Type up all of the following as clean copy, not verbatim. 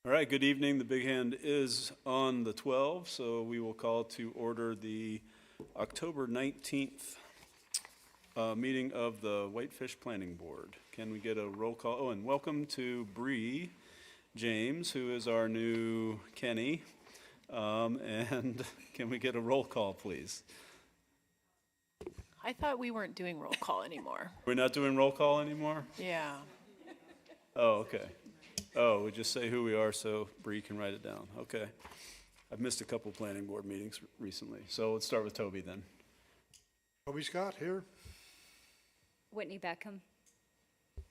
All right, good evening. The big hand is on the 12, so we will call to order the October 19th meeting of the Whitefish Planning Board. Can we get a roll call? Oh, and welcome to Bree James, who is our new Kenny. And can we get a roll call, please? I thought we weren't doing roll call anymore. We're not doing roll call anymore? Yeah. Oh, okay. Oh, we just say who we are so Bree can write it down. Okay. I've missed a couple planning board meetings recently. So let's start with Toby then. Toby Scott here. Whitney Beckham.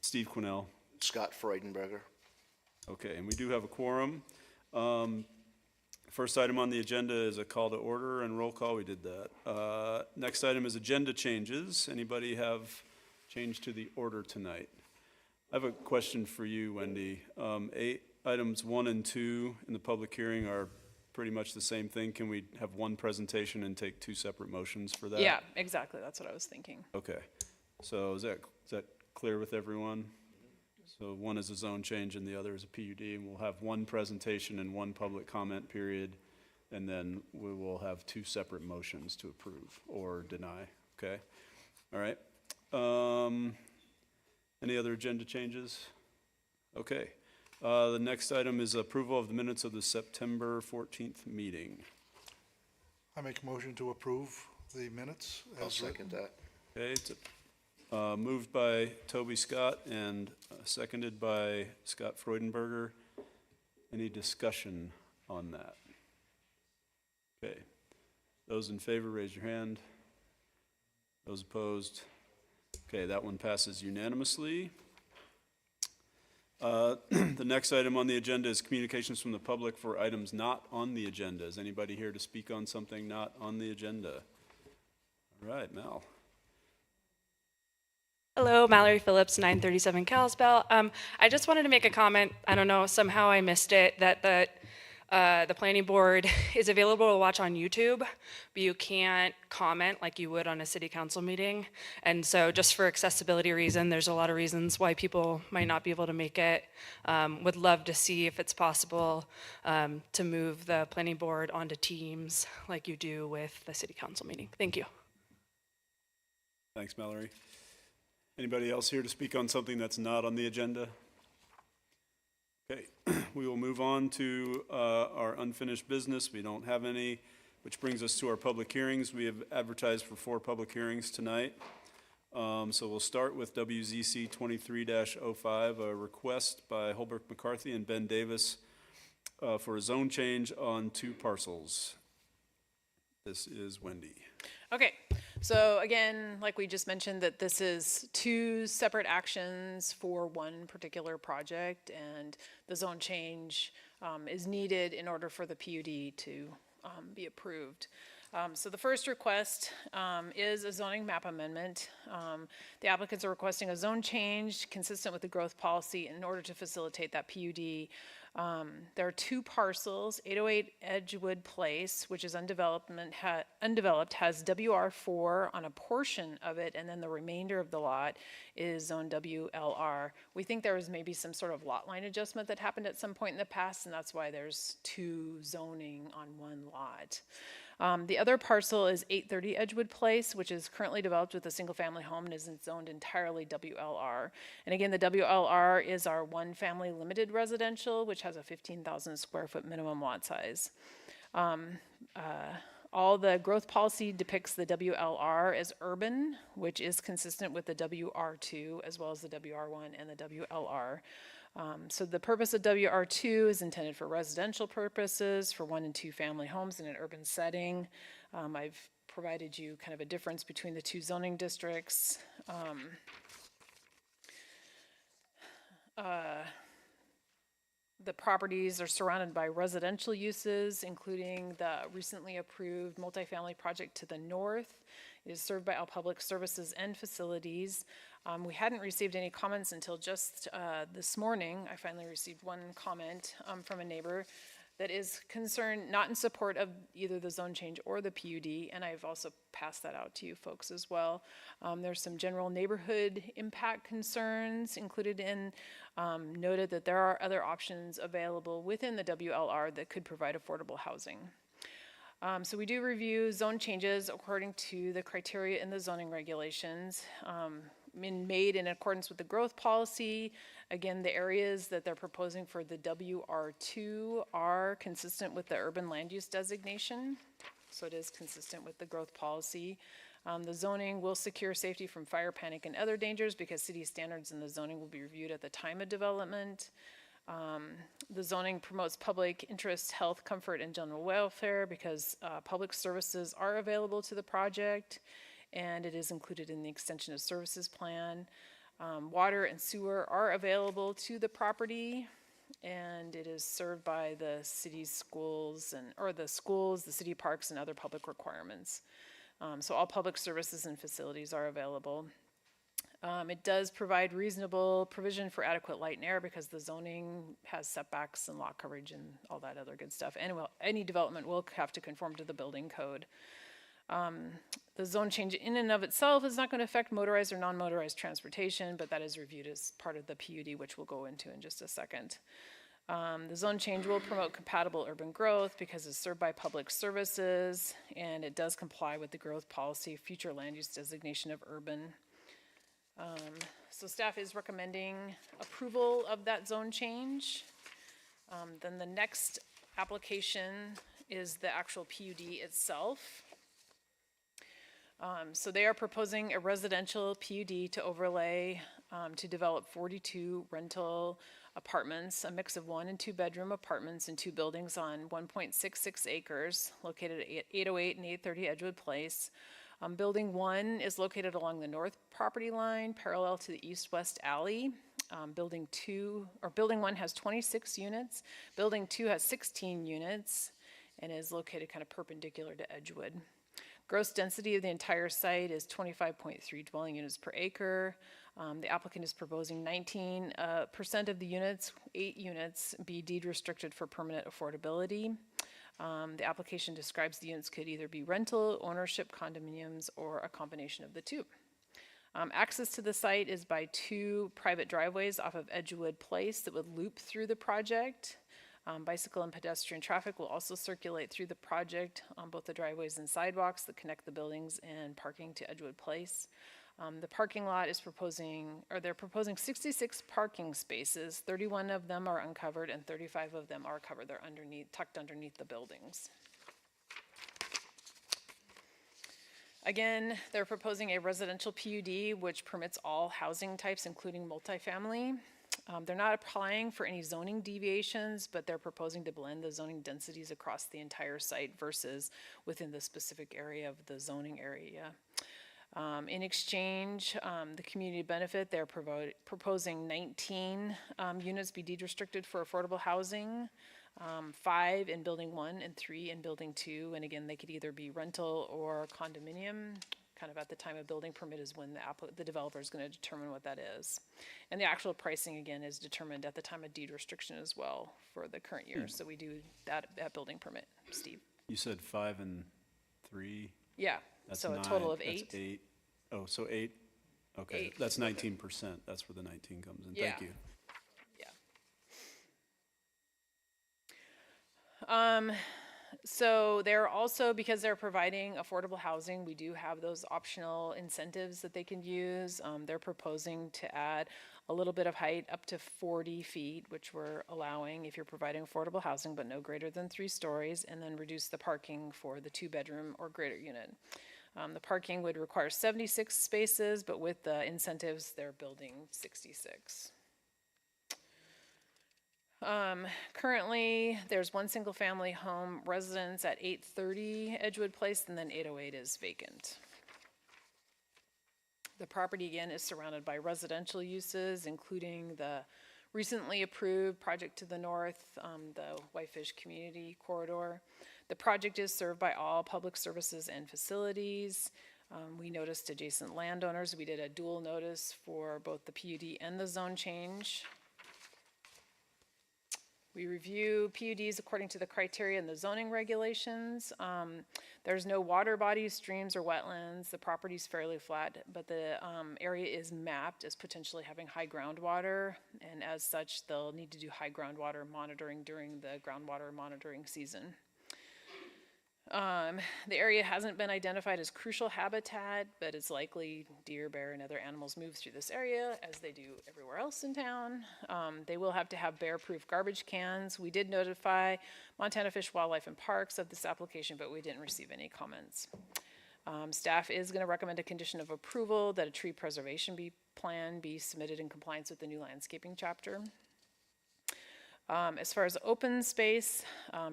Steve Quinnell. Scott Freudenberger. Okay, and we do have a quorum. First item on the agenda is a call to order and roll call. We did that. Next item is agenda changes. Anybody have change to the order tonight? I have a question for you, Wendy. Items 1 and 2 in the public hearing are pretty much the same thing. Can we have one presentation and take two separate motions for that? Yeah, exactly. That's what I was thinking. Okay. So is that clear with everyone? So one is a zone change and the other is a PUD, and we'll have one presentation and one public comment period, and then we will have two separate motions to approve or deny. Okay? All right. Any other agenda changes? Okay. The next item is approval of the minutes of the September 14th meeting. I make a motion to approve the minutes I'll as second written. that. Okay, it's moved by Toby Scott and seconded by Scott Freudenberger. Any discussion on that? Okay. Those in favor, raise your hand. Those opposed? Okay, that one passes unanimously. The next item on the agenda is communications from the public for items not on the agenda. Is anybody here to speak on something not on the agenda? All right, Mel. Hello, Mallory Phillips, 937 Kalispell. I just wanted to make a comment. I don't know, somehow I missed it, that the planning board is available to watch on YouTube, but you can't comment like you would on a city council meeting. And so just for accessibility reason, there's a lot of reasons why people might not be able to make it. Would love to see if it's possible to move the planning board onto Teams like you do with the city council meeting. Thank you. Thanks, Mallory. Anybody else here to speak on something that's not on the agenda? Okay, we will move on to our unfinished business. We don't have any, which brings us to our public hearings. We have advertised for 4 public hearings tonight. So we'll start with WZC 23-05, a request by Holbrook McCarthy and Ben Davis for a zone change on 2 parcels. This is Wendy. Okay. So again, like we just mentioned, that this is 2 separate actions for one particular project, and the zone change is needed in order for the PUD to be approved. So the first request is a zoning map amendment. The applicants are requesting a zone change consistent with the growth policy in order to facilitate that PUD. There are 2 parcels. 808 Edgewood Place, which is undeveloped, has WR4 on a portion of it, and then the remainder of the lot is zone WLR. We think there was maybe some sort of lot line adjustment that happened at some point in the past, and that's why there's 2 zoning on 1 lot. The other parcel is 830 Edgewood Place, which is currently developed with a single-family home and is zoned entirely WLR. And again, the WLR is our 1-family limited residential, which has a 15,000 square foot minimum lot size. All the growth policy depicts the WLR as urban, which is consistent with the WR2, as well as the WR1 and the WLR. So the purpose of WR2 is intended for residential purposes, for 1- and 2-family homes in an urban setting. I've provided you kind of a difference between the 2 zoning districts. The properties are surrounded by residential uses, including the recently approved multifamily project to the north. It is served by all public services and facilities. We hadn't received any comments until just this morning. I finally received one comment from a neighbor that is concerned, not in support of either the zone change or the PUD, and I've also passed that out to you folks as well. There's some general neighborhood impact concerns included in, noted that there are other options available within the WLR that could provide affordable housing. So we do review zone changes according to the criteria in the zoning regulations, made in accordance with the growth policy. Again, the areas that they're proposing for the WR2 are consistent with the urban land use designation. So it is consistent with the growth policy. The zoning will secure safety from fire, panic, and other dangers because city standards in the zoning will be reviewed at the time of development. The zoning promotes public interest, health, comfort, and general welfare because public services are available to the project, and it is included in the extension of services plan. Water and sewer are available to the property, and it is served by the city's schools or the schools, the city parks, and other public requirements. So all public services and facilities are available. It does provide reasonable provision for adequate light and air because the zoning has setbacks and lot coverage and all that other good stuff. And any development will have to conform to the building code. The zone change in and of itself is not going to affect motorized or non-motorized transportation, but that is reviewed as part of the PUD, which we'll go into in just a second. The zone change will promote compatible urban growth because it's served by public services, and it does comply with the growth policy, future land use designation of urban. So staff is recommending approval of that zone change. Then the next application is the actual PUD itself. So they are proposing a residential PUD to overlay to develop 42 rental apartments, a mix of 1 and 2 bedroom apartments in 2 buildings on 1.66 acres located at 808 and 830 Edgewood Place. Building 1 is located along the north property line, parallel to the east-west alley. Building 1 has 26 units. Building 2 has 16 units and is located kind of perpendicular to Edgewood. Gross density of the entire site is 25.3 dwelling units per acre. The applicant is proposing 19% of the units, 8 units, be deed restricted for permanent affordability. The application describes the units could either be rental, ownership, condominiums, or a combination of the two. Access to the site is by 2 private driveways off of Edgewood Place that would loop through the project. Bicycle and pedestrian traffic will also circulate through the project on both the driveways and sidewalks that connect the buildings and parking to Edgewood Place. The parking lot is they're proposing 66 parking spaces. 31 of them are uncovered and 35 of them are covered. They're tucked underneath the buildings. Again, they're proposing a residential PUD, which permits all housing types, including multifamily. They're not applying for any zoning deviations, but they're proposing to blend the zoning densities across the entire site versus within the specific area of the zoning area. In exchange, the community benefit, they're proposing 19 units be deed restricted for affordable housing, 5 in building 1 and 3 in building 2. And again, they could either be rental or condominium. Kind of at the time of building permit is when the developer is going to determine what that is. And the actual pricing, again, is determined at the time of deed restriction as well for the current year. So we do that at building permit. Steve? You said 5 and 3? Yeah, That's so 9. a total of 8. That's 8. Oh, so 8? Okay, 8. that's 19%. That's where the 19 comes in. Thank Yeah. you. So they're also, because they're providing affordable housing, we do have those optional incentives that they can use. They're proposing to add a little bit of height up to 40 feet, which we're allowing if you're providing affordable housing, but no greater than 3 stories, and then reduce the parking for the 2-bedroom or greater unit. The parking would require 76 spaces, but with the incentives, they're building 66. Currently, there's 1 single-family home residence at 830 Edgewood Place, and then 808 is vacant. The property, again, is surrounded by residential uses, including the recently approved project to the north, the Whitefish Community Corridor. The project is served by all public services and facilities. We noticed adjacent landowners. We did a dual notice for both the PUD and the zone change. We review PUDs according to the criteria and the zoning regulations. There's no water bodies, streams, or wetlands. The property's fairly flat, but the area is mapped as potentially having high groundwater, and as such, they'll need to do high groundwater monitoring during the groundwater monitoring season. The area hasn't been identified as crucial habitat, but it's likely deer, bear, and other animals move through this area as they do everywhere else in town. They will have to have bear-proof garbage cans. We did notify Montana Fish, Wildlife, and Parks of this application, but we didn't receive any comments. Staff is going to recommend a condition of approval that a tree preservation plan be submitted in compliance with the new landscaping chapter. As far as open space,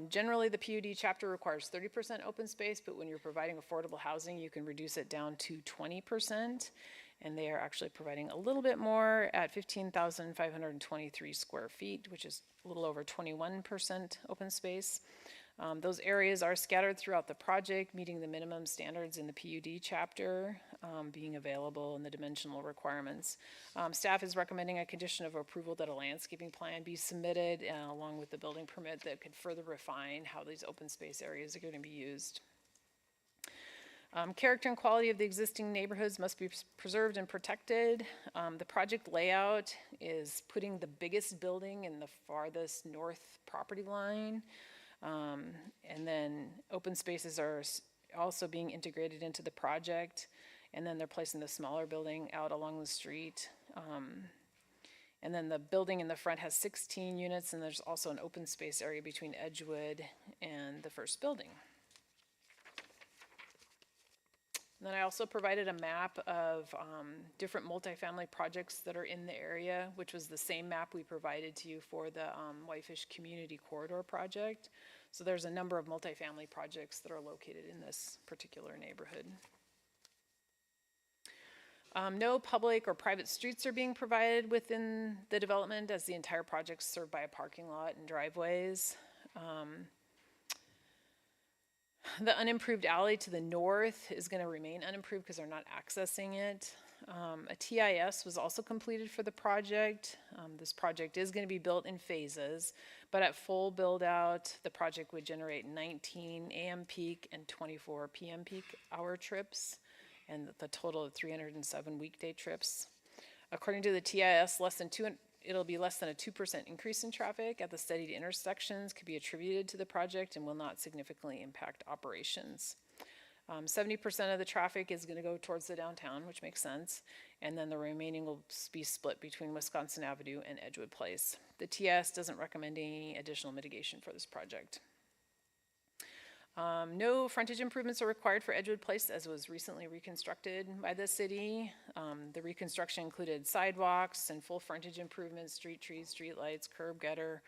generally the PUD chapter requires 30% open space, but when you're providing affordable housing, you can reduce it down to 20%. And they are actually providing a little bit more at 15,523 square feet, which is a little over 21% open space. Those areas are scattered throughout the project, meeting the minimum standards in the PUD chapter, being available in the dimensional requirements. Staff is recommending a condition of approval that a landscaping plan be submitted along with the building permit that could further refine how these open space areas are going to be used. Character and quality of the existing neighborhoods must be preserved and protected. The project layout is putting the biggest building in the farthest north property line. And then open spaces are also being integrated into the project. And then they're placing the smaller building out along the street. And then the building in the front has 16 units, and there's also an open space area between Edgewood and the first building. And then I also provided a map of different multifamily projects that are in the area, which was the same map we provided to you for the Whitefish Community Corridor project. So there's a number of multifamily projects that are located in this particular neighborhood. No public or private streets are being provided within the development, as the entire project is served by a parking lot and driveways. The unimproved alley to the north is going to remain unimproved because they're not accessing it. A TIS was also completed for the project. This project is going to be built in phases, but at full build out, the project would generate 19 AM peak and 24 PM peak hour trips, and the total of 307 weekday trips. According to the TIS, it'll be less than a 2% increase in traffic at the studied intersections, could be attributed to the project and will not significantly impact operations. 70% of the traffic is going to go towards the downtown, which makes sense, and then the remaining will be split between Wisconsin Avenue and Edgewood Place. The TIS doesn't recommend any additional mitigation for this project. No frontage improvements are required for Edgewood Place, as was recently reconstructed by the city. The reconstruction included sidewalks and full frontage improvements, street trees, street lights, curb gutter,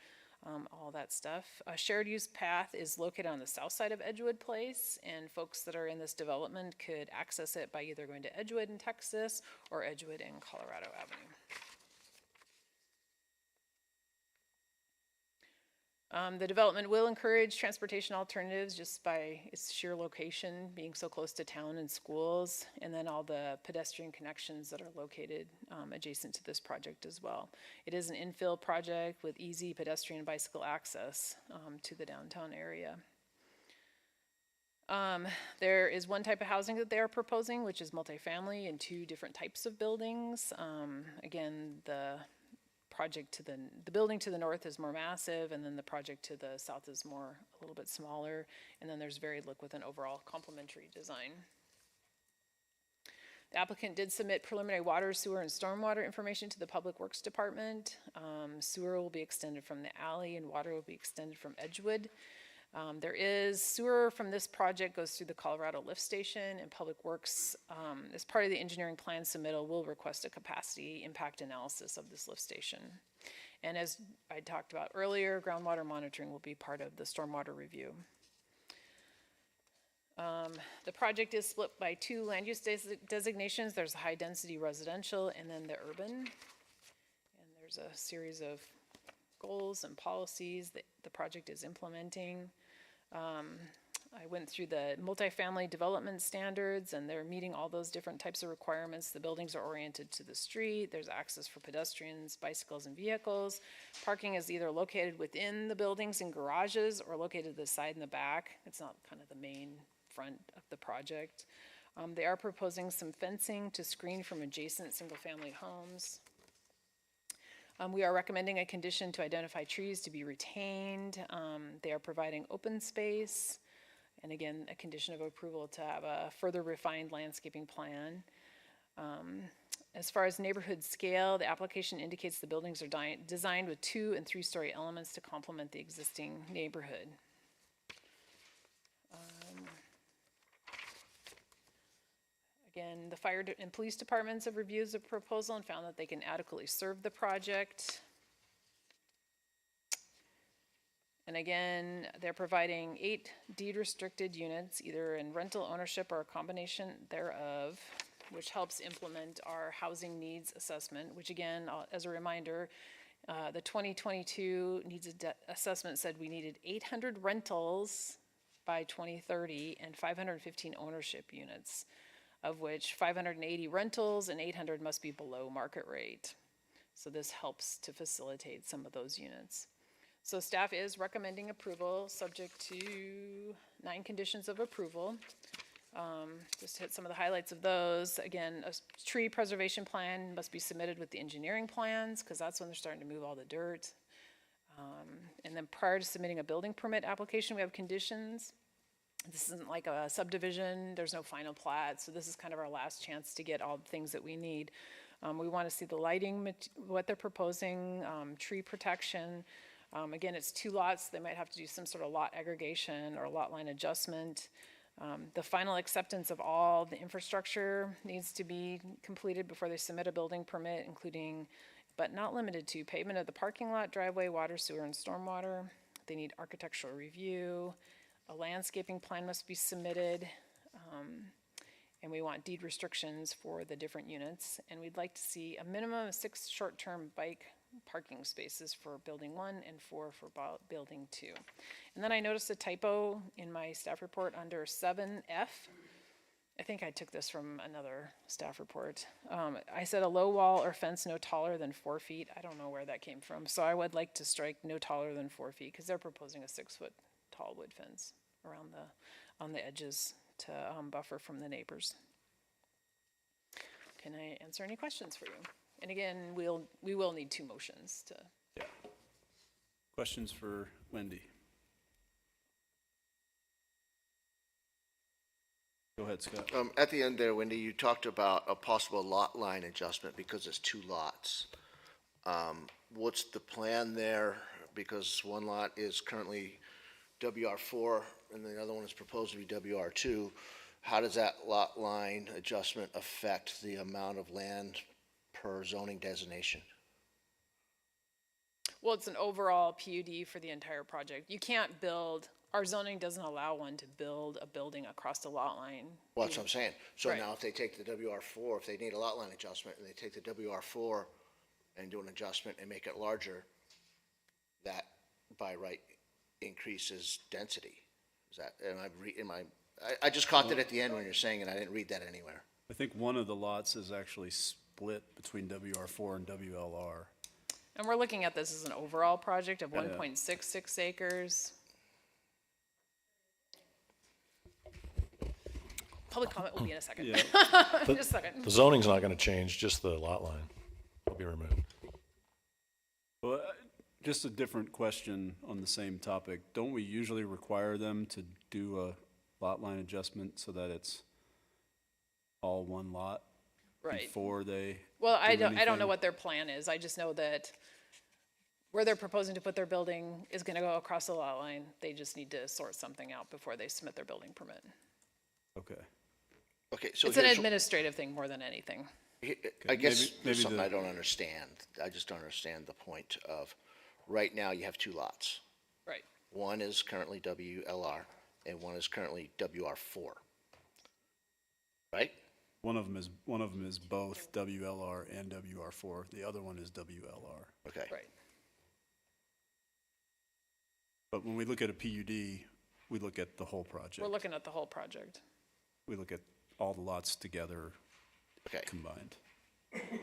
all that stuff. A shared use path is located on the south side of Edgewood Place, and folks that are in this development could access it by either going to Edgewood in Texas or Edgewood in Colorado Avenue. The development will encourage transportation alternatives just by its sheer location, being so close to town and schools, and then all the pedestrian connections that are located adjacent to this project as well. It is an infill project with easy pedestrian and bicycle access to the downtown area. There is one type of housing that they are proposing, which is multifamily in 2 different types of buildings. Again, the building to the north is more massive, and then the project to the south is a little bit smaller, and then there's varied look with an overall complementary design. The applicant did submit preliminary water, sewer, and stormwater information to the Public Works Department. Sewer will be extended from the alley, and water will be extended from Edgewood. There is sewer from this project goes through the Colorado lift station, and Public Works, as part of the engineering plan submittal, will request a capacity impact analysis of this lift station. And as I talked about earlier, groundwater monitoring will be part of the stormwater review. The project is split by 2 land use designations. There's high density residential and then the urban. And there's a series of goals and policies that the project is implementing. I went through the multifamily development standards, and they're meeting all those different types of requirements. The buildings are oriented to the street, there's access for pedestrians, bicycles, and vehicles. Parking is either located within the buildings and garages or located to the side and the back. It's not kind of the main front of the project. They are proposing some fencing to screen from adjacent single-family homes. We are recommending a condition to identify trees to be retained. They are providing open space, and again, a condition of approval to have a further refined landscaping plan. As far as neighborhood scale, the application indicates the buildings are designed with 2- and 3-story elements to complement the existing neighborhood. Again, the fire and police departments have reviewed the proposal and found that they can adequately serve the project. And again, they're providing 8 deed-restricted units, either in rental ownership or a combination thereof, which helps implement our housing needs assessment, which again, as a reminder, the 2022 needs assessment said we needed 800 rentals by 2030 and 515 ownership units, of which 580 rentals and 800 must be below market rate. So this helps to facilitate some of those units. So staff is recommending approval, subject to 9 conditions of approval. Just to hit some of the highlights of those. Again, a tree preservation plan must be submitted with the engineering plans, because that's when they're starting to move all the dirt. And then prior to submitting a building permit application, we have conditions. This isn't like a subdivision, there's no final plat, so this is kind of our last chance to get all the things that we need. We want to see the lighting, what they're proposing, tree protection. Again, it's 2 lots, they might have to do some sort of lot aggregation or lot line adjustment. The final acceptance of all the infrastructure needs to be completed before they submit a building permit, including, but not limited to, pavement of the parking lot, driveway, water, sewer, and stormwater. They need architectural review. A landscaping plan must be submitted, and we want deed restrictions for the different units. And we'd like to see a minimum of 6 short-term bike parking spaces for building 1 and 4 for building 2. And then I noticed a typo in my staff report under 7F. I think I took this from another staff report. I said a low wall or fence no taller than 4 feet. I don't know where that came from. So I would like to strike no taller than 4 feet, because they're proposing a 6-foot tall wood fence around on the edges to buffer from the neighbors. Can I answer any questions for you? And again, we will need 2 motions to. Yeah. Questions for Wendy? Go ahead, Scott. At the end there, Wendy, you talked about a possible lot line adjustment because it's 2 lots. What's the plan there? Because one lot is currently WR4 and the other one is proposed to be WR2. How does that lot line adjustment affect the amount of land per zoning designation? Well, it's an overall PUD for the entire project. You can't build, our zoning doesn't allow one to build a building across the lot line. Well, that's what I'm saying. So Right. now if they take the WR4, if they need a lot line adjustment and they take the WR4 and do an adjustment and make it larger, that by right increases density. Is that, I just caught that at the end when you're saying it, I didn't read that anywhere. I think one of the lots is actually split between WR4 and WLR. And we're looking at this as an overall project of Yeah. 1.66 acres. Public comment will be in a second. Yeah. Just a second. The zoning's not gonna change, just the lot line will be removed. Well, just a different question on the same topic. Don't we usually require them to do a lot line adjustment so that it's all one lot Right. before they Well, I do don't know anything? what their plan is. I just know that where they're proposing to put their building is gonna go across the lot line. They just need to sort something out before they submit their building permit. Okay. Okay, so It's an here's, administrative thing more than anything. I guess maybe there's something the- I don't understand. I just don't understand the point of, right now you have 2 lots. Right. One is currently WLR and one is currently WR4. Right? One of them is both WLR and WR4. The other one is WLR. Okay. Right. But when we look at a PUD, we look at the whole project. We're looking at the whole project. We look at all the lots together Okay, combined.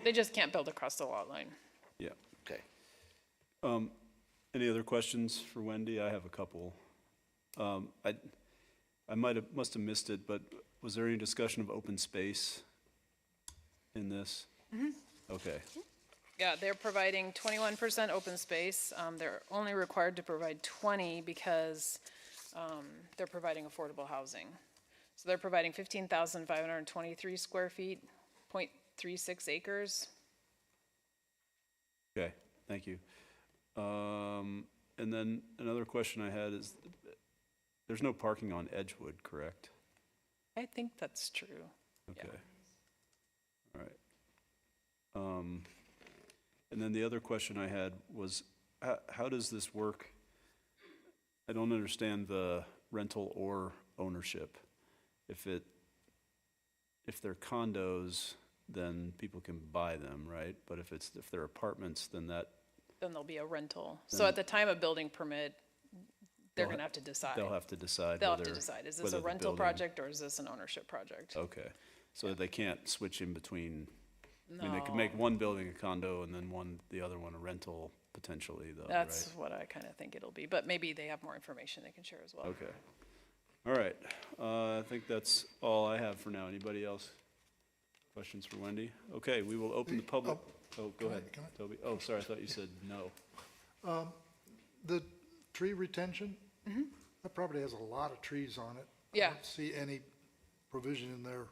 They just can't build across the lot line. Yeah. okay. Any other questions for Wendy? I have a couple. I must have missed it, but was there any discussion of open space in this? Okay, Yeah, they're providing 21% open space. They're only required to provide 20 because they're providing affordable housing. So they're providing 15,523 square feet, 0.36 acres. okay, thank you. And then another question I had is, there's no parking on Edgewood, correct? I think that's true. Yeah. Okay. All right. And then the other question I had was, how does this work? I don't understand the rental or ownership. If they're condos, then people can buy them, right? But if they're apartments, then Then there'll be a rental. So at the time of building permit, they're They'll gonna have to decide. they'll have to decide They'll have to whether. decide, is this whether a the rental building- project or is this an ownership project? Okay, so they can't switch in between. I mean, they could No. make one building a condo and then the other one a rental potentially though, right? That's what I kind of think it'll be, but maybe they have more information they can share as well. Okay. All right. I think that's all I have for now. Anybody else? Questions for Wendy? Okay, we will open the public. Oh, go ahead, can I- Toby. Oh, sorry, I thought you said no. The tree retention, that property has a lot of trees on it. Yeah. I don't see any provision in their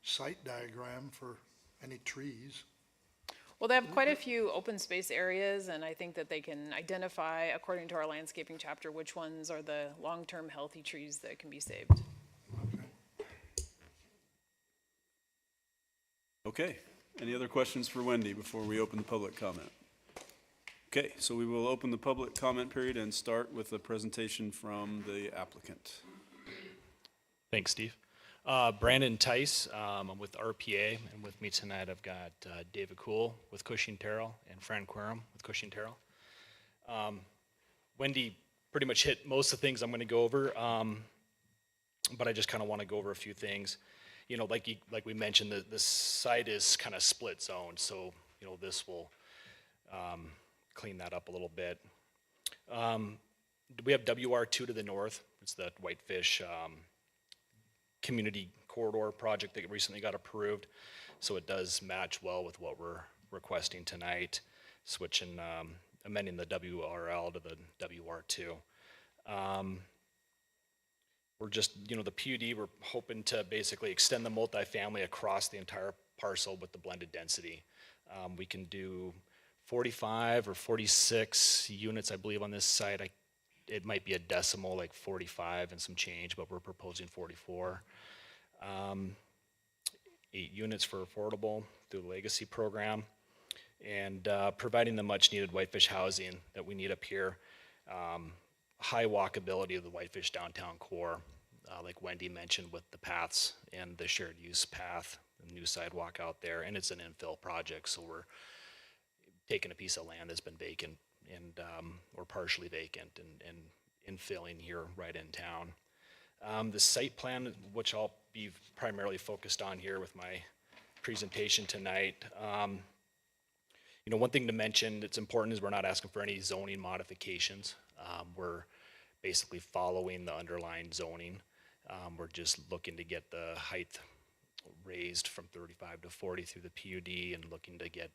site diagram for any trees. Well, they have quite a few open space areas, and I think that they can identify, according to our landscaping chapter, which ones are the long-term healthy trees that can be saved. Okay, any other questions for Wendy before we open the public comment? Okay, so we will open the public comment period and start with a presentation from the applicant. Thanks, Steve. Brandon Tice, I'm with RPA, and with me tonight I've got David Cool with Cushing Terrell and Fran Querum with Cushing Terrell. Wendy pretty much hit most of the things I'm going to go over, but I just kind of want to go over a few things. You know, like we mentioned, the site is kind of split zone, so you know this will clean that up a little bit. We have WR2 to the north. It's that Whitefish community corridor project that recently got approved, so it does match well with what we're requesting tonight, switching, amending the WRL to the WR2. We're just, you know, the PUD, we're hoping to basically extend the multifamily across the entire parcel with the blended density. We can do 45 or 46 units, I believe, on this site. It might be a decimal, like 45 and some change, but we're proposing 44. 8 units for affordable through the legacy program, and providing the much needed Whitefish housing that we need up here. High walkability of the Whitefish downtown core, like Wendy mentioned with the paths and the shared use path, the new sidewalk out there, and it's an infill project, so we're taking a piece of land that's been vacant and or partially vacant and infilling here right in town. The site plan, which I'll be primarily focused on here with my presentation tonight. You know, one thing to mention that's important is we're not asking for any zoning modifications. We're basically following the underlying zoning. We're just looking to get the height raised from 35 to 40 through the PUD and looking to get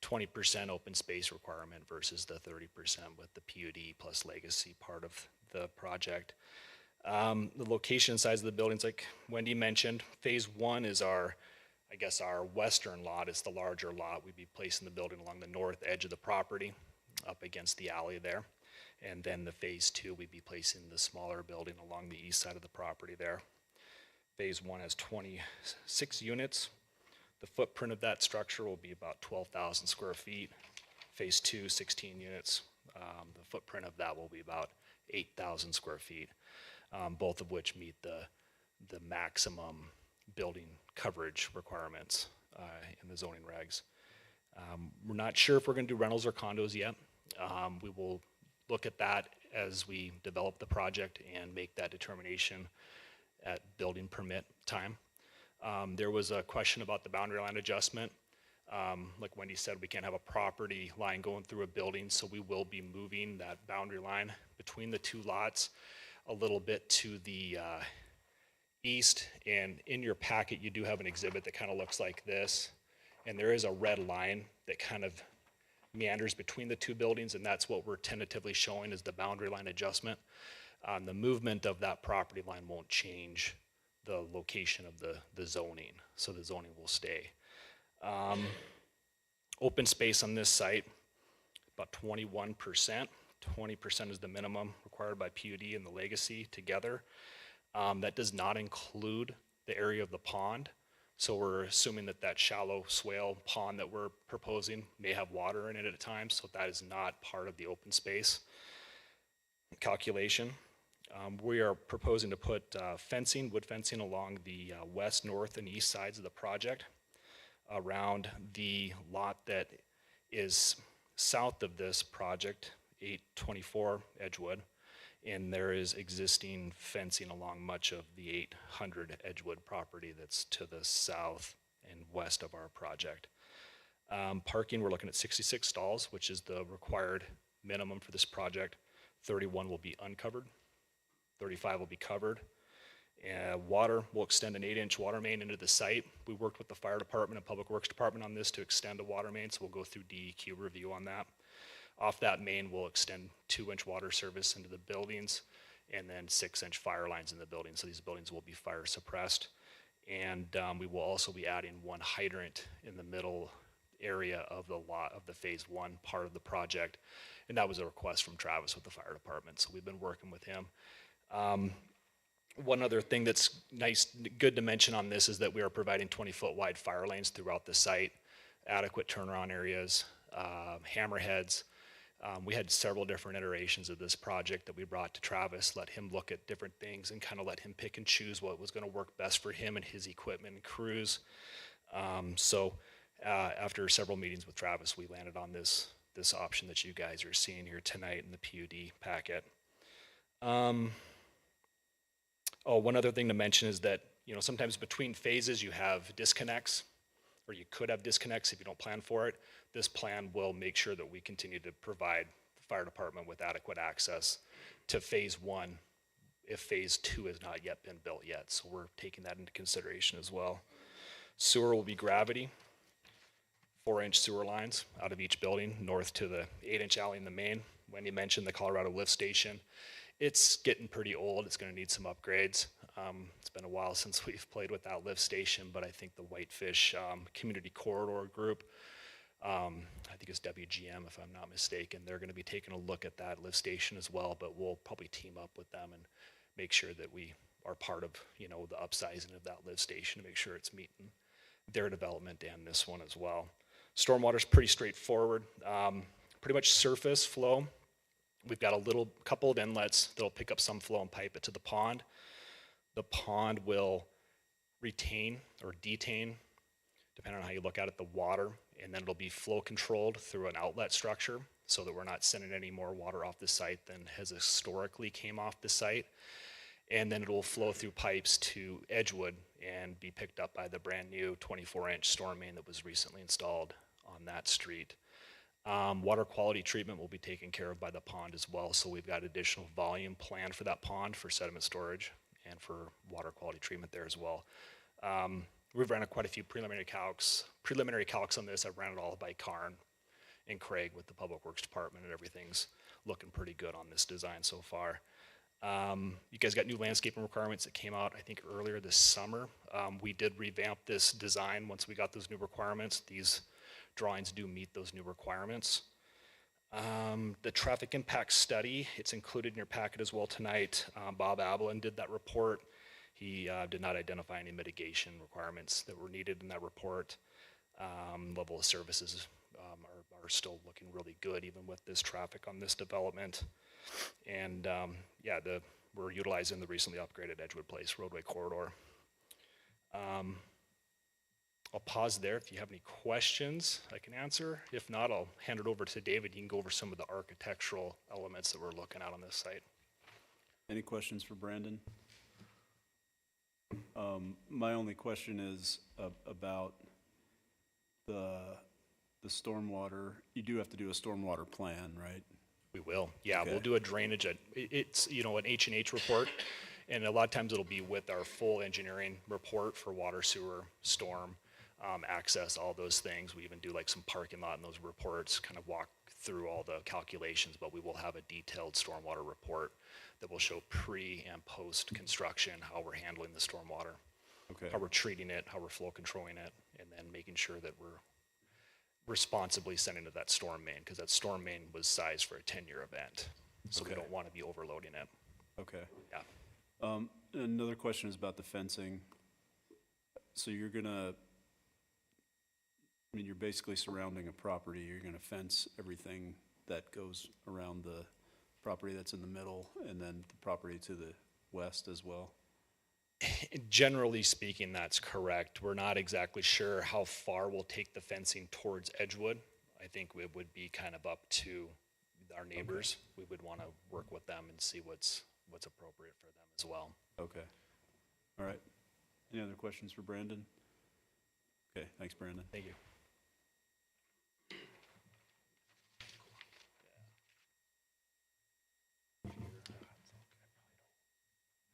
20% open space requirement versus the 30% with the PUD plus legacy part of the project. The location and size of the buildings, like Wendy mentioned, phase 1 is our western lot. It's the larger lot. We'd be placing the building along the north edge of the property up against the alley there. And then the phase 2, we'd be placing the smaller building along the east side of the property there. Phase 1 has 26 units. The footprint of that structure will be about 12,000 square feet. Phase 2, 16 units. The footprint of that will be about 8,000 square feet, both of which meet the maximum building coverage requirements in the zoning regs. We're not sure if we're going to do rentals or condos yet. We will look at that as we develop the project and make that determination at building permit time. There was a question about the boundary line adjustment. Like Wendy said, we can't have a property line going through a building, so we will be moving that boundary line between the two lots a little bit to the east. And in your packet, you do have an exhibit that kind of looks like this. And there is a red line that kind of meanders between the two buildings, and that's what we're tentatively showing is the boundary line adjustment. The movement of that property line won't change the location of the zoning, so the zoning will stay. Open space on this site, about 21%. 20% is the minimum required by PUD and the legacy together. That does not include the area of the pond. So we're assuming that that shallow swale pond that we're proposing may have water in it at times, so that is not part of the open space calculation. We are proposing to put fencing, wood fencing along the west, north, and east sides of the project around the lot that is south of this project, 824 Edgewood, and there is existing fencing along much of the 800 Edgewood property that's to the south and west of our project. Parking, we're looking at 66 stalls, which is the required minimum for this project. 31 will be uncovered, 35 will be covered. Water, we'll extend an 8-inch water main into the site. We worked with the fire department and public works department on this to extend a water main, so we'll go through DEQ review on that. Off that main, we'll extend 2-inch water service into the buildings and then 6-inch fire lines in the building. So these buildings will be fire suppressed. And we will also be adding one hydrant in the middle area of the lot of the phase 1 part of the project. And that was a request from Travis with the fire department. So we've been working with him. One other thing that's good to mention on this is that we are providing 20-foot wide fire lanes throughout the site, adequate turnaround areas, hammerheads. We had several different iterations of this project that we brought to Travis, let him look at different things and kind of let him pick and choose what was going to work best for him and his equipment and crews. After several meetings with Travis, we landed on this option that you guys are seeing here tonight in the PUD packet. One other thing to mention is that, sometimes between phases you have disconnects, or you could have disconnects if you don't plan for it. This plan will make sure that we continue to provide the fire department with adequate access to phase 1 if phase 2 has not yet been built yet. So we're taking that into consideration as well. Sewer will be gravity, 4-inch sewer lines out of each building, north to the 8-inch alley in the main. Wendy mentioned the Colorado lift station. It's getting pretty old. It's going to need some upgrades. It's been a while since we've played with that lift station, but I think the Whitefish Community Corridor Group, I think it's WGM if I'm not mistaken, they're going to be taking a look at that lift station as well, but we'll probably team up with them and make sure that we are part of, the upsizing of that lift station to make sure it's meeting their development and this one as well. Stormwater is pretty straightforward, pretty much surface flow. We've got a couple of inlets that'll pick up some flow and pipe it to the pond. The pond will retain or detain, depending on how you look at it, the water, and then it'll be flow controlled through an outlet structure so that we're not sending any more water off the site than has historically came off the site. And then it will flow through pipes to Edgewood and be picked up by the brand new 24-inch storm main that was recently installed on that street. Water quality treatment will be taken care of by the pond as well, so we've got additional volume planned for that pond for sediment storage and for water quality treatment there as well. We've ran quite a few preliminary calcs on this. I've ran it all by Karn and Craig with the Public Works Department, and everything's looking pretty good on this design so far. You guys got new landscaping requirements that came out, I think, earlier this summer. We did revamp this design once we got those new requirements. These drawings do meet those new requirements. The traffic impact study, it's included in your packet as well tonight. Bob Ablin did that report. He did not identify any mitigation requirements that were needed in that report. Level of services are still looking really good even with this traffic on this development. And we're utilizing the recently upgraded Edgewood Place roadway corridor. I'll pause there. If you have any questions, I can answer. If not, I'll hand it over to David. You can go over some of the architectural elements that we're looking at on this site. Any questions for Brandon? My only question is about the stormwater. You do have to do a stormwater plan, right? We will. Yeah, Okay. we'll do a drainage. It's, you know, an H&H report. And a lot of times it'll be with our full engineering report for water, sewer, storm, access, all those things. We even do like some parking lot in those reports, kind of walk through all the calculations, but we will have a detailed stormwater report that will show pre and post construction, how we're handling the stormwater, Okay. how we're treating it, how we're flow controlling it, and then making sure that we're responsibly sending to that storm main, because that storm main was sized for a 10-year event. So we Okay. don't want to be overloading it. Okay. Yeah. Another question is about the fencing. So you're gonna, I mean, you're basically surrounding a property. You're gonna fence everything that goes around the property that's in the middle and then the property to the west as well? Generally speaking, that's correct. We're not exactly sure how far we'll take the fencing towards Edgewood. I think it would be kind of up to our neighbors. We would want to work with them and see what's appropriate for them as well. Okay. All right. Any other questions for Brandon? Okay, thanks, Brandon. Thank you.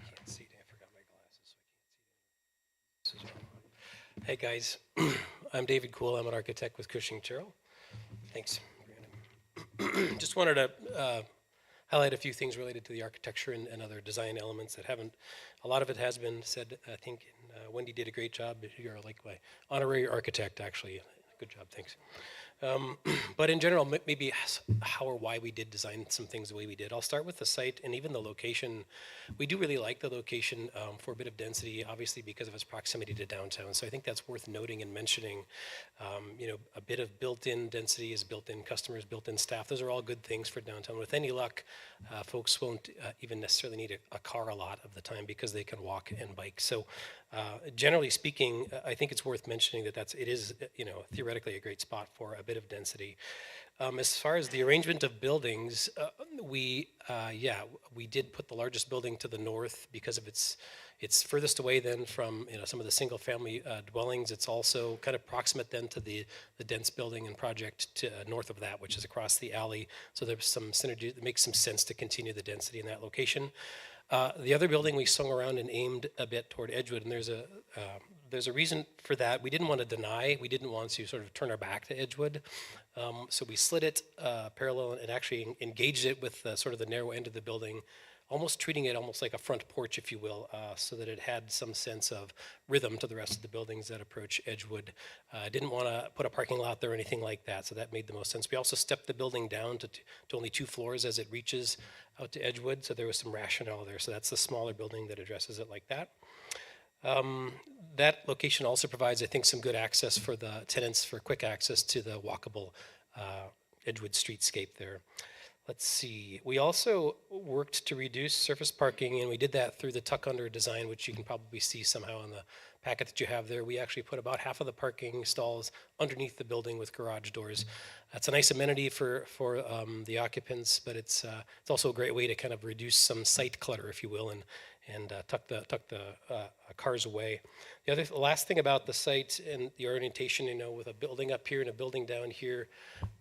Can't see it. I forgot my glasses, so I can't see it. Hey, guys. I'm David Cool. I'm an architect with Cushing Terrell. Thanks, Brandon. Just wanted to highlight a few things related to the architecture and other design elements that haven't, a lot of it has been said, I think. Wendy did a great job. You're like my honorary architect, actually. Good job, thanks. But in general, maybe how or why we did design some things the way we did. I'll start with the site and even the location. We do really like the location for a bit of density, obviously because of its proximity to downtown. So I think that's worth noting and mentioning. You know, a bit of built-in density is built-in customers, built-in staff. Those are all good things for downtown. With any luck, folks won't even necessarily need a car a lot of the time because they can walk and bike. So generally speaking, I think it's worth mentioning that it is, you know, theoretically a great spot for a bit of density. As far as the arrangement of buildings, we did put the largest building to the north because of it's furthest away then from, you know, some of the single family dwellings. It's also kind of proximate then to the dense building and project to north of that, which is across the alley. So there's some synergy. It makes some sense to continue the density in that location. The other building we swung around and aimed a bit toward Edgewood, and there's a reason for that. We didn't want to deny, we didn't want to sort of turn our back to Edgewood. So we slid it parallel and actually engaged it with sort of the narrow end of the building, almost treating it almost like a front porch, if you will, so that it had some sense of rhythm to the rest of the buildings that approach Edgewood. Didn't want to put a parking lot there or anything like that, so that made the most sense. We also stepped the building down to only 2 floors as it reaches out to Edgewood, so there was some rationale there. So that's the smaller building that addresses it like that. That location also provides, I think, some good access for the tenants for quick access to the walkable Edgewood streetscape there. Let's see. We also worked to reduce surface parking, and we did that through the tuck-under design, which you can probably see somehow in the packet that you have there. We actually put about half of the parking stalls underneath the building with garage doors. That's a nice amenity for the occupants, but it's also a great way to kind of reduce some site clutter, if you will, and tuck the cars away. The last thing about the site and the orientation, you know, with a building up here and a building down here,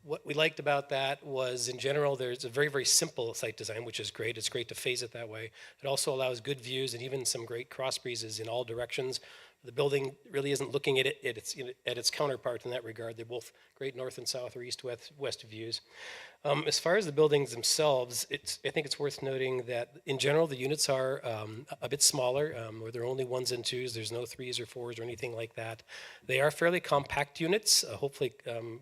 what we liked about that was, in general, there's a very, very simple site design, which is great. It's great to phase it that way. It also allows good views and even some great cross breezes in all directions. The building really isn't looking at its counterpart in that regard. They're both great north and south or east west views. As far as the buildings themselves, I think it's worth noting that in general the units are a bit smaller, where there are only 1s and 2s. There's no 3s or 4s or anything like that. They are fairly compact units. Hopefully,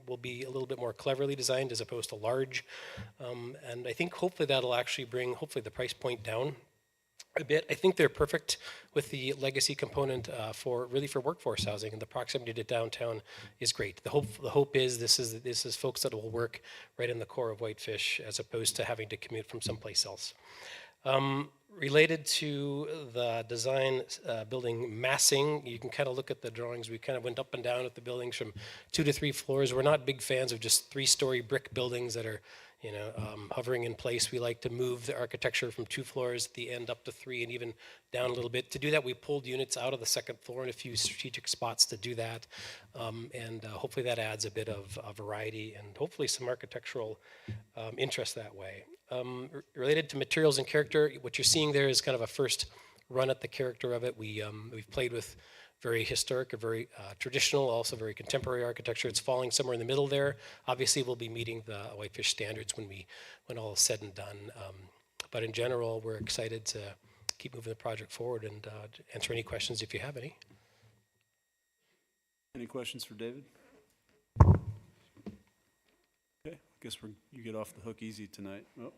will be a little bit more cleverly designed as opposed to large. And I think hopefully that'll actually bring the price point down a bit. I think they're perfect with the legacy component for workforce housing, and the proximity to downtown is great. The hope is this is folks that will work right in the core of Whitefish as opposed to having to commute from someplace else. Related to the design building massing, you can kind of look at the drawings. We kind of went up and down with the buildings from 2 to 3 floors. We're not big fans of just 3-story brick buildings that are, hovering in place. We like to move the architecture from 2 floors at the end up to 3 and even down a little bit. To do that, we pulled units out of the 2nd floor in a few strategic spots to do that. Hopefully that adds a bit of variety and hopefully some architectural interest that way. Related to materials and character, what you're seeing there is kind of a first run at the character of it. We've played with very historic or very traditional, also very contemporary architecture. It's falling somewhere in the middle there. Obviously, we'll be meeting the Whitefish standards when all is said and done. But in general, we're excited to keep moving the project forward and answer any questions if you have any. Any questions for David? Okay, I guess you get off the hook easy tonight. Oh.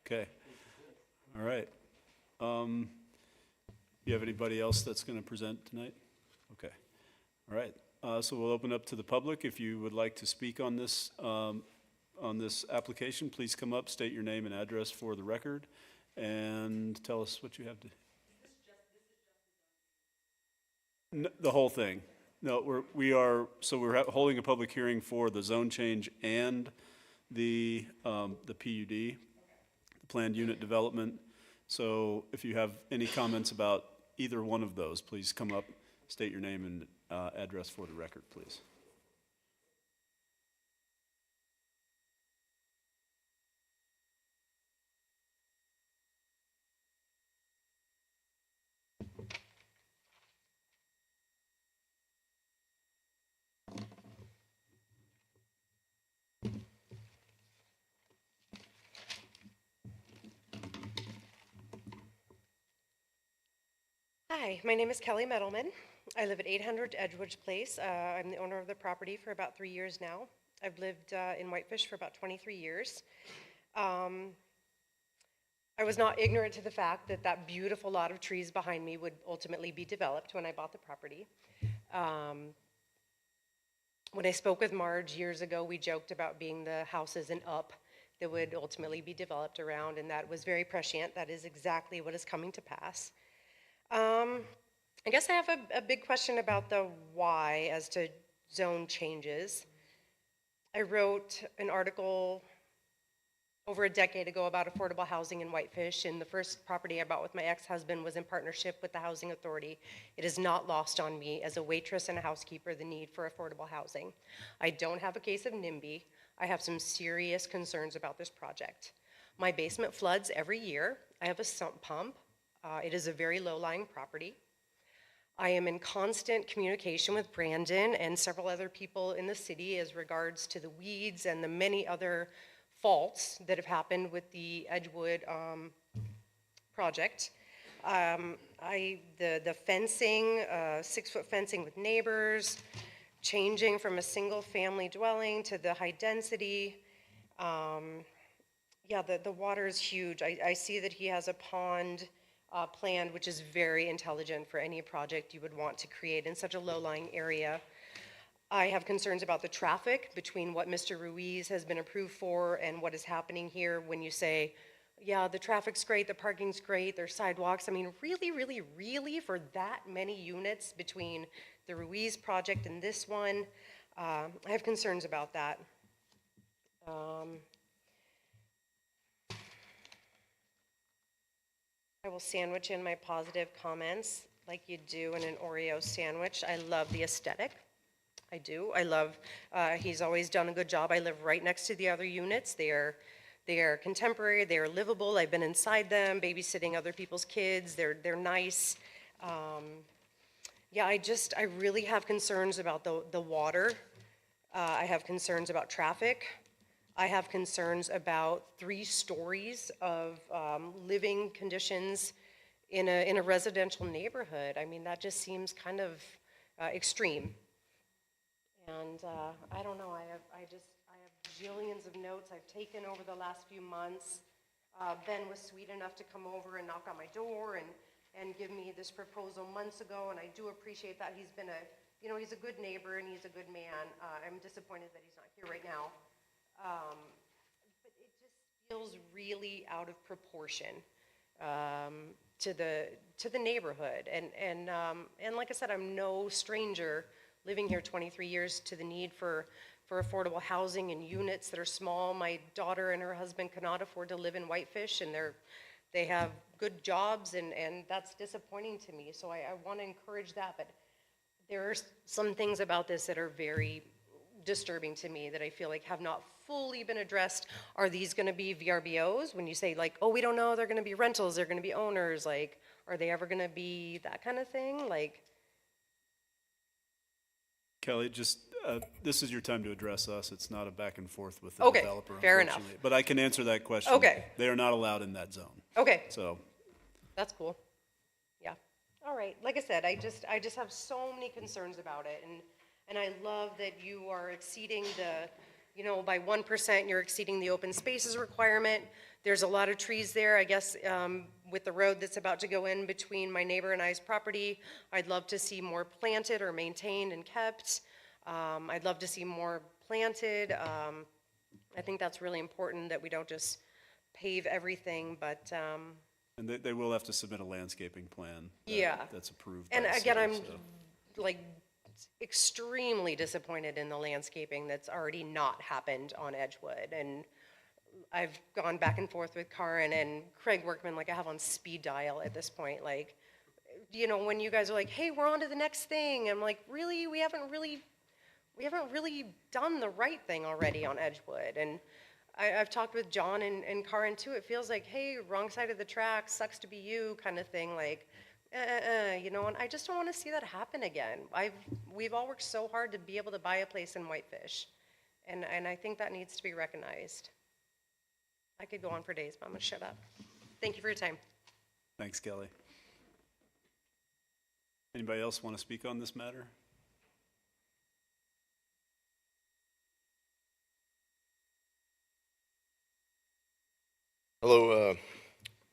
Okay, all right. You have anybody else that's going to present tonight? Okay, all right. So we'll open up to the public. If you would like to speak on this application, please come up, state your name and address for the record, and tell us what you have to. The whole thing. No, we're holding a public hearing for the zone change and the PUD, the planned unit development. So if you have any comments about either one of those, please come up, state your name and address for the record, please. Hi, my name is Kelly Mettleman. I live at 800 Edgewood Place. I'm the owner of the property for about 3 years now. I've lived in Whitefish for about 23 years. I was not ignorant to the fact that that beautiful lot of trees behind me would ultimately be developed when I bought the property. When I spoke with Marge years ago, we joked about being the houses and up that would ultimately be developed around, and that was very prescient. That is exactly what is coming to pass. I guess I have a big question about the why as to zone changes. I wrote an article over a decade ago about affordable housing in Whitefish, and the first property I bought with my ex-husband was in partnership with the Housing Authority. It is not lost on me as a waitress and a housekeeper the need for affordable housing. I don't have a case of NIMBY. I have some serious concerns about this project. My basement floods every year. I have a sump pump. It is a very low-lying property. I am in constant communication with Brandon and several other people in the city as regards to the weeds and the many other faults that have happened with the Edgewood project. The fencing, 6-foot fencing with neighbors, changing from a single-family dwelling to the high density. Yeah, the water is huge. I see that he has a pond planned, which is very intelligent for any project you would want to create in such a low-lying area. I have concerns about the traffic between what Mr. Ruiz has been approved for and what is happening here when you say, yeah, the traffic's great, the parking's great, there's sidewalks. I mean, really, for that many units between the Ruiz project and this one, I have concerns about that. I will sandwich in my positive comments like you do in an Oreo sandwich. I love the aesthetic. I do. I love, he's always done a good job. I live right next to the other units. They are contemporary, they are livable. I've been inside them, babysitting other people's kids. They're nice. Yeah, I really have concerns about the water. I have concerns about traffic. I have concerns about 3 stories of living conditions in a residential neighborhood. I mean, that just seems kind of extreme. And I don't know, I have jillions of notes I've taken over the last few months. Ben was sweet enough to come over and knock on my door and give me this proposal months ago, and I do appreciate that. He's been he's a good neighbor and he's a good man. I'm disappointed that he's not here right now. But it just feels really out of proportion to the neighborhood. And like I said, I'm no stranger, living here 23 years, to the need for affordable housing and units that are small. My daughter and her husband cannot afford to live in Whitefish, and they have good jobs, and that's disappointing to me. So I want to encourage that, but there are some things about this that are very disturbing to me that I feel like have not fully been addressed. Are these going to be VRBOs? When you say like, oh, we don't know, they're going to be rentals, they're going to be owners, like, are they ever going to be that kind of thing? Like, Kelly, just, this is your time to address us. It's not a back and forth with the Okay, developer, fair enough. unfortunately. But I can answer that question. Okay. They are not allowed in that zone. okay, So, that's cool. Yeah. All right. Like I said, I just have so many concerns about it, and I love that you are exceeding by 1%, you're exceeding the open spaces requirement. There's a lot of trees there, I guess, with the road that's about to go in between my neighbor and I's property. I'd love to see more planted or maintained and kept. I'd love to see more planted. I think that's really important, that we don't just pave everything, but, and they will have to submit a landscaping plan. Yeah. That's approved by and the again, city, I'm so. like extremely disappointed in the landscaping that's already not happened on Edgewood. And I've gone back and forth with Karen and Craig Workman, like I have on speed dial at this point. Like, when you guys are like, hey, we're on to the next thing. I'm like, really? We haven't really done the right thing already on Edgewood. And I've talked with John and Karen too. It feels like, hey, wrong side of the track, sucks to be you kind of thing. Like, and I just don't want to see that happen again. We've all worked so hard to be able to buy a place in Whitefish, and I think that needs to be recognized. I could go on for days, but I'm gonna shut up. Thank you for your time. Thanks, Kelly. Anybody else want to speak on this matter? Hello,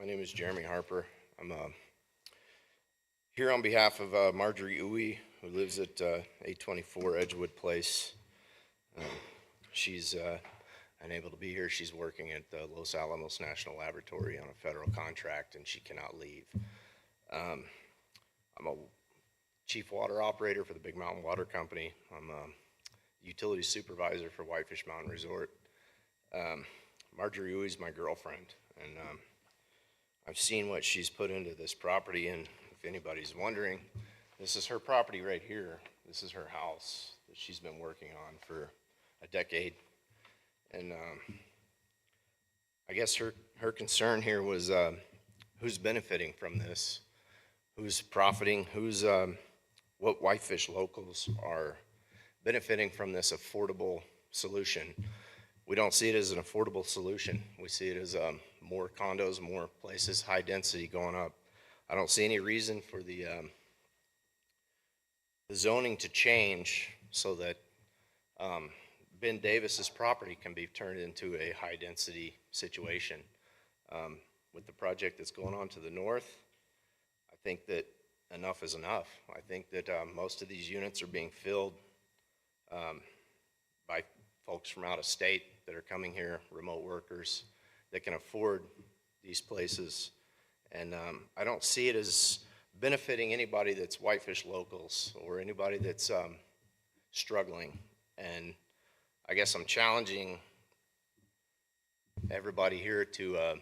my name is Jeremy Harper. I'm here on behalf of Marjorie Uwe, who lives at 824 Edgewood Place. She's unable to be here. She's working at the Los Alamos National Laboratory on a federal contract, and she cannot leave. I'm a chief water operator for the Big Mountain Water Company. I'm a utility supervisor for Whitefish Mountain Resort. Marjorie Uwe is my girlfriend, and I've seen what she's put into this property, and if anybody's wondering, this is her property right here. This is her house that she's been working on for a decade. And I guess her concern here was who's benefiting from this, who's profiting, what Whitefish locals are benefiting from this affordable solution. We don't see it as an affordable solution. We see it as more condos, more places, high density going up. I don't see any reason for the zoning to change so that Ben Davis's property can be turned into a high density situation. With the project that's going on to the north, I think that enough is enough. I think that most of these units are being filled by folks from out of state that are coming here, remote workers that can afford these places. And I don't see it as benefiting anybody that's Whitefish locals or anybody that's struggling. And I guess I'm challenging everybody here to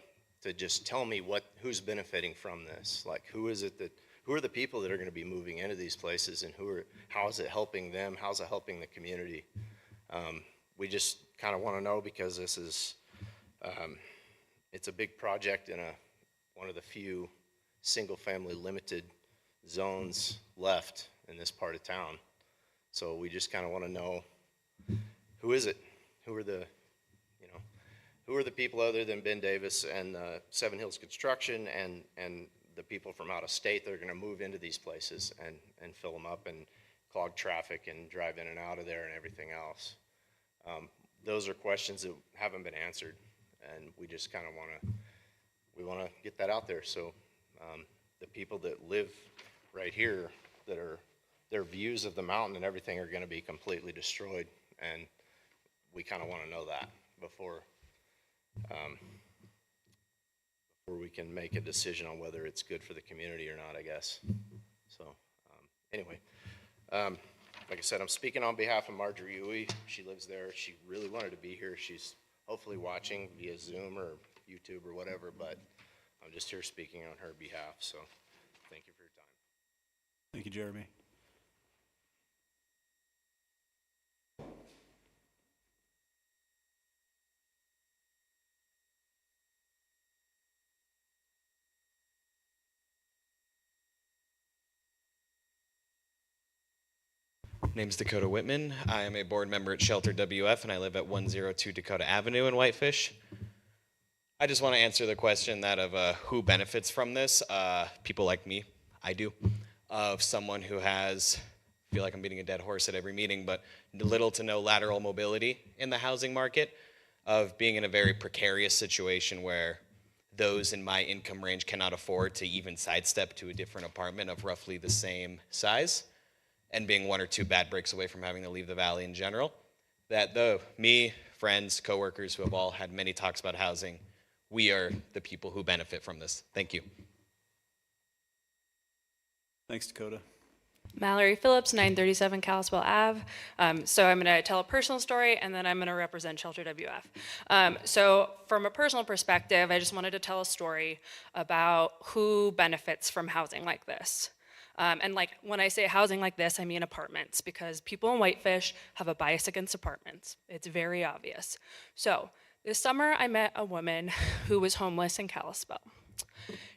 just tell me who's benefiting from this. Like, who are the people that are going to be moving into these places, and how is it helping them? How's it helping the community? We just kind of want to know, because this is, it's a big project in one of the few single-family limited zones left in this part of town. So we just kind of want to know, who is it? Who are the people other than Ben Davis and Seven Hills Construction and the people from out of state that are going to move into these places and fill them up and clog traffic and drive in and out of there and everything else? Those are questions that haven't been answered, and we just kind of want to get that out there. So the people that live right here, their views of the mountain and everything are going to be completely destroyed, and we kind of want to know that before before we can make a decision on whether it's good for the community or not, I guess. So, anyway, like I said, I'm speaking on behalf of Marjorie Uwe. She lives there. She really wanted to be here. She's hopefully watching via Zoom or YouTube or whatever, but I'm just here speaking on her behalf, so thank you for your time. Thank you, Jeremy. Name's Dakota Whitman. I am a board member at Shelter WF, and I live at 102 Dakota Avenue in Whitefish. I just want to answer the question that of who benefits from this. People like me, I do. Of someone who has, I feel like I'm beating a dead horse at every meeting, but little to no lateral mobility in the housing market, of being in a very precarious situation where those in my income range cannot afford to even sidestep to a different apartment of roughly the same size, and being one or two bad breaks away from having to leave the valley in general, that me, friends, coworkers who have all had many talks about housing, we are the people who benefit from this. Thank you. Thanks, Dakota. Mallory Phillips, 937 Kalispell Ave. So I'm going to tell a personal story, and then I'm going to represent Shelter WF. So from a personal perspective, I just wanted to tell a story about who benefits from housing like this. And like when I say housing like this, I mean apartments, because people in Whitefish have a bias against apartments. It's very obvious. So this summer, I met a woman who was homeless in Kalispell.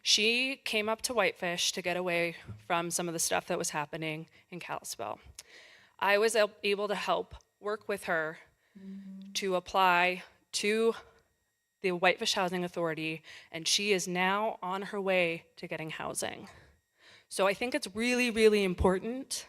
She came up to Whitefish to get away from some of the stuff that was happening in Kalispell. I was able to help work with her to apply to the Whitefish Housing Authority, and she is now on her way to getting housing. So I think it's really, really important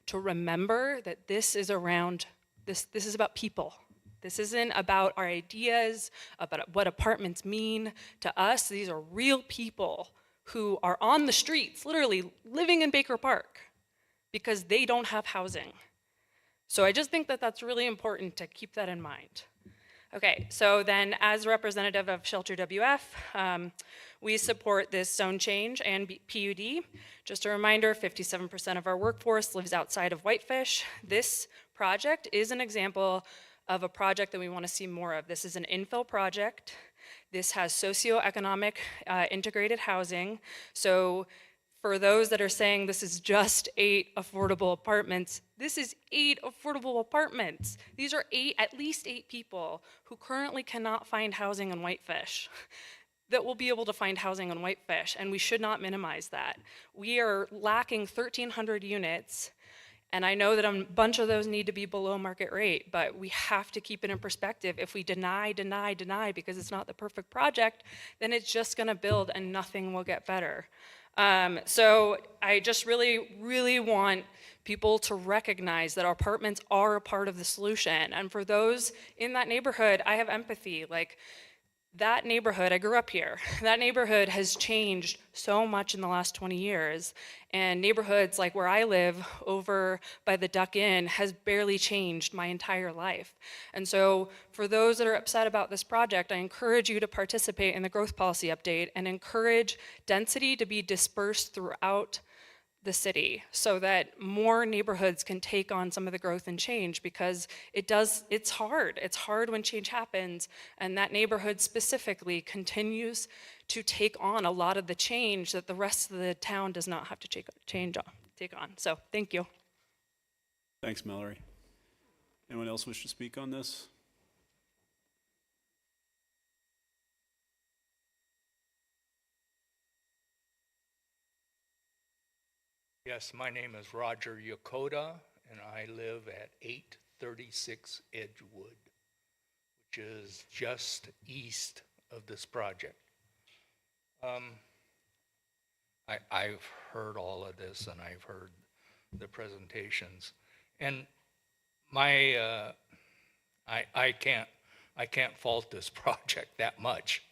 to remember that this is around, this is about people. This isn't about our ideas, about what apartments mean to us. These are real people who are on the streets, literally living in Baker Park, because they don't have housing. So I just think that that's really important to keep that in mind. Okay, so then as representative of Shelter WF, we support this zone change and PUD. Just a reminder, 57% of our workforce lives outside of Whitefish. This project is an example of a project that we want to see more of. This is an infill project. This has socioeconomic integrated housing. So for those that are saying this is just 8 affordable apartments, this is 8 affordable apartments. These are at least 8 people who currently cannot find housing in Whitefish that will be able to find housing in Whitefish, and we should not minimize that. We are lacking 1,300 units, and I know that a bunch of those need to be below market rate, but we have to keep it in perspective. If we deny because it's not the perfect project, then it's just gonna build and nothing will get better. So I just really, really want people to recognize that our apartments are a part of the solution. And for those in that neighborhood, I have empathy. Like, that neighborhood, I grew up here, that neighborhood has changed so much in the last 20 years. And neighborhoods like where I live over by the Duck Inn has barely changed my entire life. And so for those that are upset about this project, I encourage you to participate in the growth policy update and encourage density to be dispersed throughout the city so that more neighborhoods can take on some of the growth and change, because it's hard. It's hard when change happens, and that neighborhood specifically continues to take on a lot of the change that the rest of the town does not have to take on. So thank you. Thanks, Mallory. Anyone else wish to speak on this? Yes, my name is Roger Yokota, and I live at 836 Edgewood, which is just east of this project. I've heard all of this, and I've heard the presentations, and my I can't fault this project that much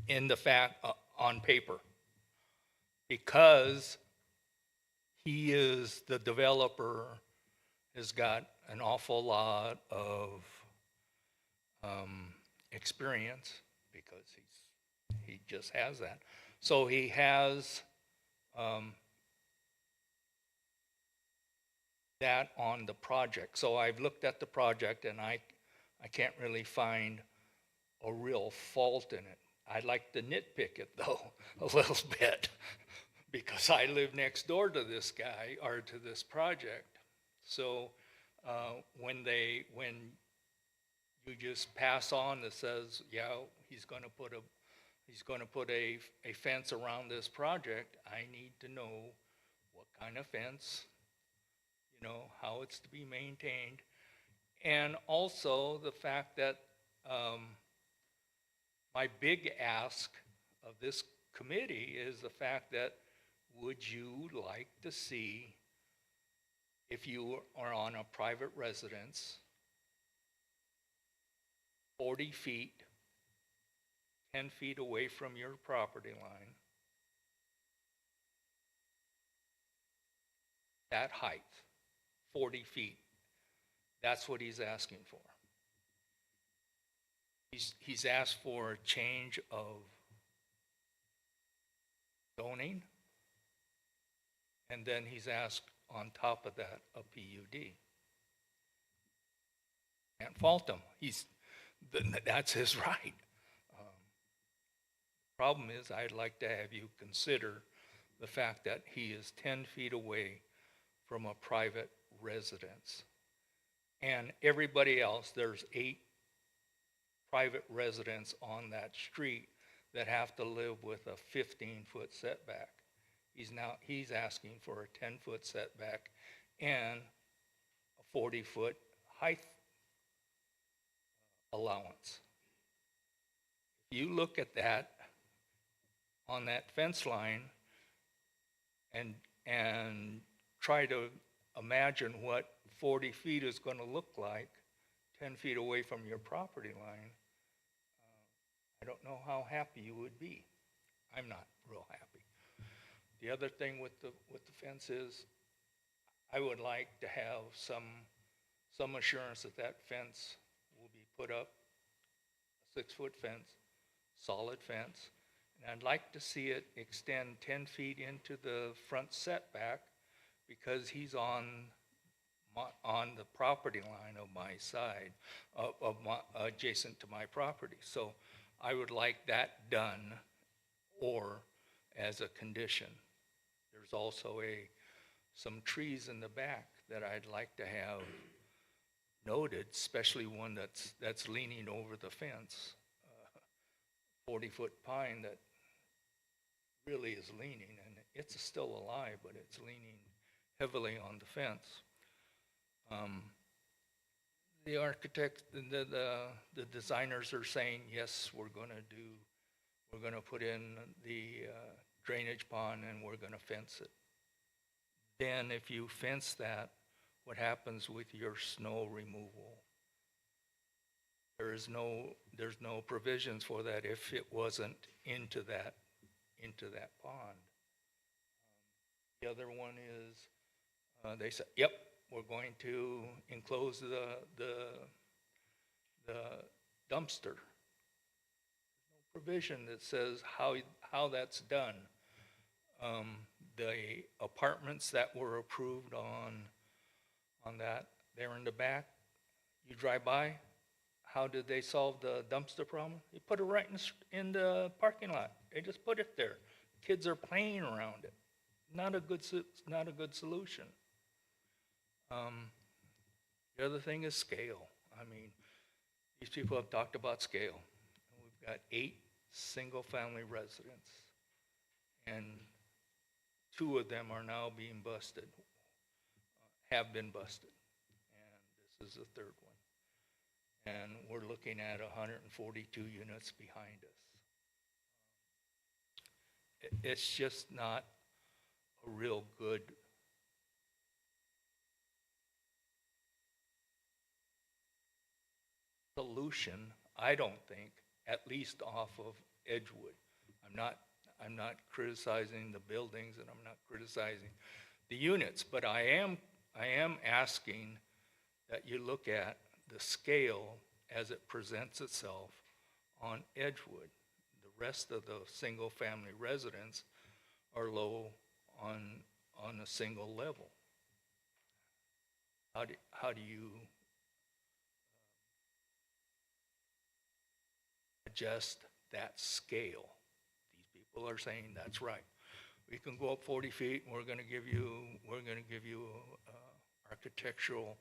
in the fact on paper, because he is the developer, has got an awful lot of experience because he just has that. So he has that on the project. So I've looked at the project and I can't really find a real fault in it. I'd like to nitpick it though a little bit because I live next door to this guy or to this project. So when you just pass on that says, yeah, he's going to put a fence around this project, I need to know what kind of fence, you know, how it's to be maintained, and also the fact that my big ask of this committee is the fact that would you like to see, if you are on a private residence, 40 feet, 10 feet away from your property line, that height, 40 feet, that's what he's asking for. He's asked for a change of zoning, and then he's asked on top of that a PUD. Can't fault him. That's his right. Problem is, I'd like to have you consider the fact that he is 10 feet away from a private residence. And everybody else, there's 8 private residents on that street that have to live with a 15-foot setback. He's asking for a 10-foot setback and a 40-foot height allowance. If you look at that on that fence line and try to imagine what 40 feet is going to look like 10 feet away from your property line, I don't know how happy you would be. I'm not real happy. The other thing with the fence is I would like to have some assurance that that fence will be put up, a 6-foot fence, solid fence, and I'd like to see it extend 10 feet into the front setback because he's on the property line of my side, adjacent to my property. So I would like that done, or as a condition. There's also some trees in the back that I'd like to have noted, especially one that's leaning over the fence. 40-foot pine that really is leaning, and it's still alive, but it's leaning heavily on the fence. The architect, the designers are saying, yes, we're going to put in the drainage pond and we're going to fence it. Then if you fence that, what happens with your snow removal? There's no provisions for that if it wasn't into that pond. The other one is they said, yep, we're going to enclose the dumpster. No provision that says how that's done. The apartments that were approved on that, they're in the back. You drive by, how did they solve the dumpster problem? They put it right in the parking lot. They just put it there. Kids are playing around it. Not a good solution. The other thing is scale. I mean, these people have talked about scale. We've got 8 single-family residents, and 2 of them are now being busted, have been busted, and this is the 3rd one. And we're looking at 142 units behind us. It's just not a real good solution, I don't think, at least off of Edgewood. I'm not criticizing the buildings and I'm not criticizing the units, but I am asking that you look at the scale as it presents itself on Edgewood. The rest of the single-family residents are low on a single level. How do you adjust that scale? These people are saying that's right. We can go up 40 feet, and we're going to give you architectural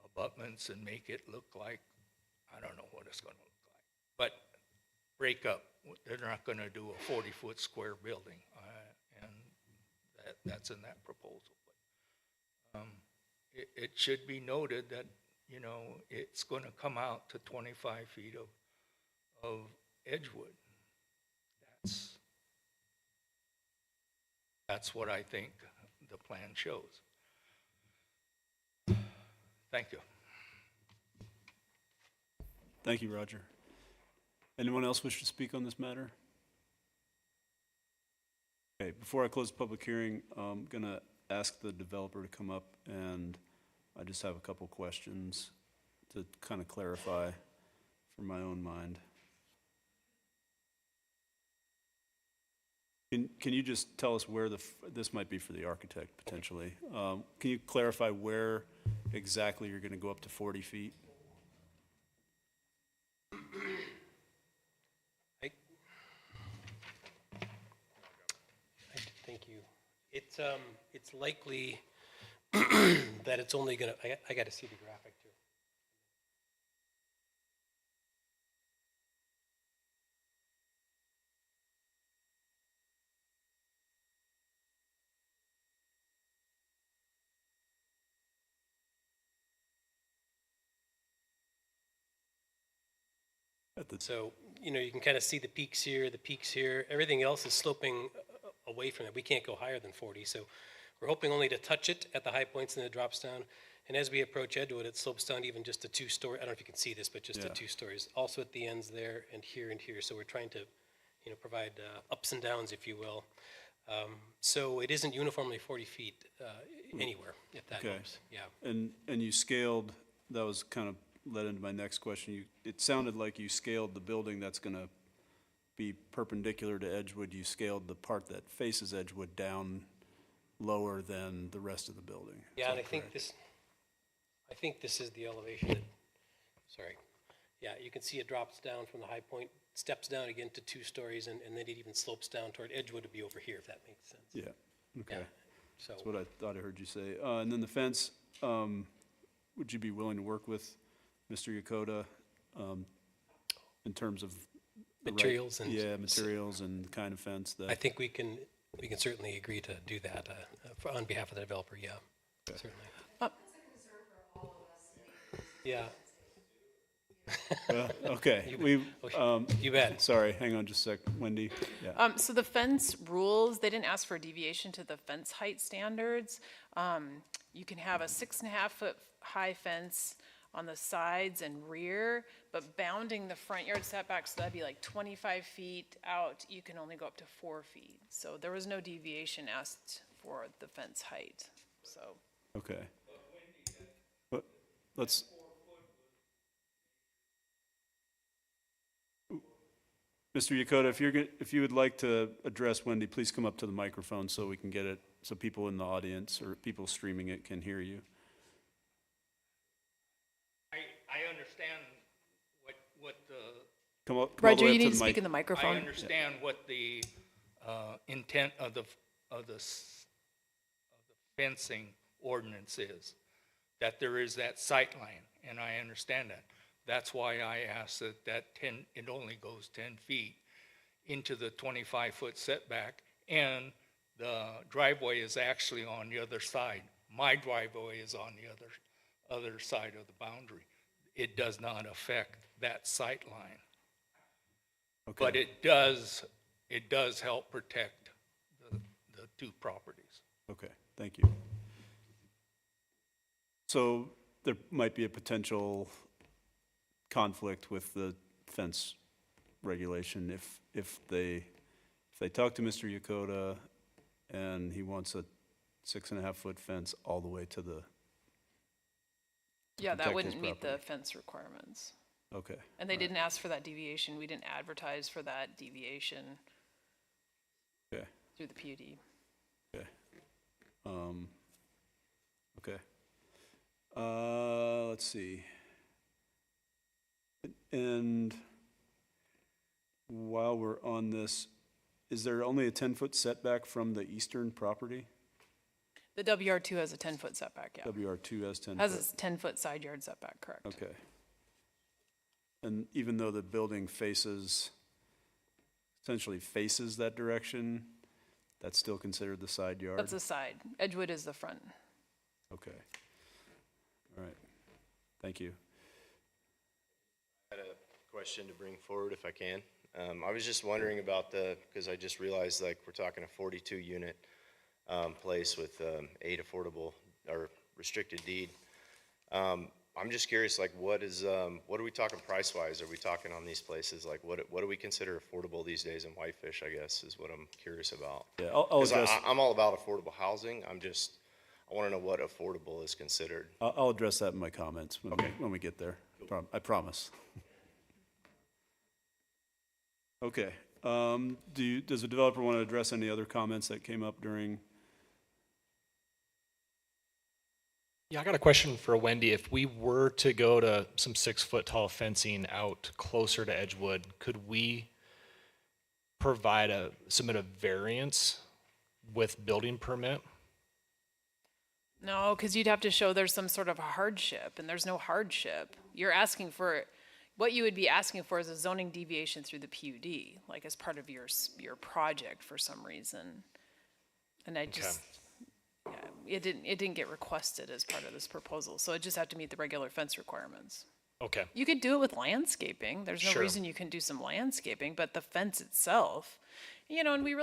abutments and make it look like, I don't know what it's going to look like. But break up. They're not going to do a 40-foot square building, and that's in that proposal. But, it should be noted that, you know, it's going to come out to 25 feet of Edgewood. That's what I think the plan shows. Thank you. Thank you, Roger. Anyone else wish to speak on this matter? Okay, before I close the public hearing, I'm going to ask the developer to come up, and I just have a couple questions to kind of clarify for my own mind. Can you just tell us where this might be for the architect potentially? Can you clarify where exactly you're going to go up to 40 feet? Thank you. It's likely that it's only gonna, I gotta see the graphic too. So, you know, you can kind of see the peaks here, everything else is sloping away from it. We can't go higher than 40, so we're hoping only to touch it at the high points and then it drops down. And as we approach Edgewood, it slopes down even just to 2-story. I don't know if you can see this, but just to 2 stories. Also at the ends there and here and here. So we're trying to, you know, provide ups and downs, if you will. So it isn't uniformly 40 feet anywhere, if that helps. Yeah. And you scaled, that was kind of led into my next question. It sounded like you scaled the building that's going to be perpendicular to Edgewood. You scaled the part that faces Edgewood down lower than the rest of the building. Yeah, and I think this is the elevation. Sorry. Yeah, you can see it drops down from the high point, steps down again to 2 stories, and then it even slopes down toward Edgewood to be over here, if that makes sense. Yeah, okay. Yeah. So, That's what I thought I heard you say. And then the fence, would you be willing to work with Mr. Yokota in terms of the right- materials and. Yeah, materials and the kind of fence that. I think we can certainly agree to do that on behalf of the developer, yeah, certainly. Yeah. Okay, You bet. Sorry, hang on just a sec, Wendy. Yeah. So the fence rules, they didn't ask for a deviation to the fence height standards. You can have a 6.5-foot high fence on the sides and rear, but bounding the front yard setback, so that'd be like 25 feet out, you can only go up to 4 feet. So there was no deviation asked for the fence height, so. Okay. But let's. Mr. Yokota, if you would like to address Wendy, please come up to the microphone so we can get it, so people in the audience or people streaming it can hear you. I understand what the. Come up, Roger, you need to speak in the microphone. I understand what the intent of the fencing ordinance is, that there is that sight line, and I understand that. That's why I asked that it only goes 10 feet into the 25-foot setback, and the driveway is actually on the other side. My driveway is on the other side of the boundary. It does not affect that sight line. Okay. But it does help protect the 2 properties. Okay, thank you. So there might be a potential conflict with the fence regulation if they talk to Mr. Yokota and he wants a 6.5-foot fence all the way to the. Yeah, that protect his wouldn't meet the property. fence requirements. Okay, And they didn't ask for that deviation. We didn't advertise for that deviation okay, through the PUD. okay. Okay. Let's see. And while we're on this, is there only a 10-foot setback from the eastern property? The WR2 has a 10-foot setback, yeah. WR2 has 10 Has foot. a 10-foot side yard setback, correct. Okay. And even though the building faces, essentially faces that direction, that's still considered the side yard? That's the side. Edgewood is the front. Okay. All right. Thank you. I had a question to bring forward if I can. I was just wondering about because I just realized like we're talking a 42 unit place with 8 affordable or restricted deed. I'm just curious, like what are we talking price wise? Are we talking on these places? Like what do we consider affordable these days in Whitefish, I guess, is what I'm curious about. Yeah, I'll 'Cause address, I'm all about affordable housing. I want to know what affordable is considered. I'll address that in my comments when we get there. I promise. Okay. Does the developer want to address any other comments that came up during? Yeah, I got a question for Wendy. If we were to go to some 6-foot tall fencing out closer to Edgewood, could we submit a variance with building permit? No, because you'd have to show there's some sort of hardship, and there's no hardship. You're asking for, what you would be asking for is a zoning deviation through the PUD, like as part of your project for some reason. And I just, yeah, it didn't get requested as part of this proposal, so it just had to meet the regular fence requirements. Okay. You could do it with landscaping. There's no Sure. reason you can do some landscaping, but the fence itself, and we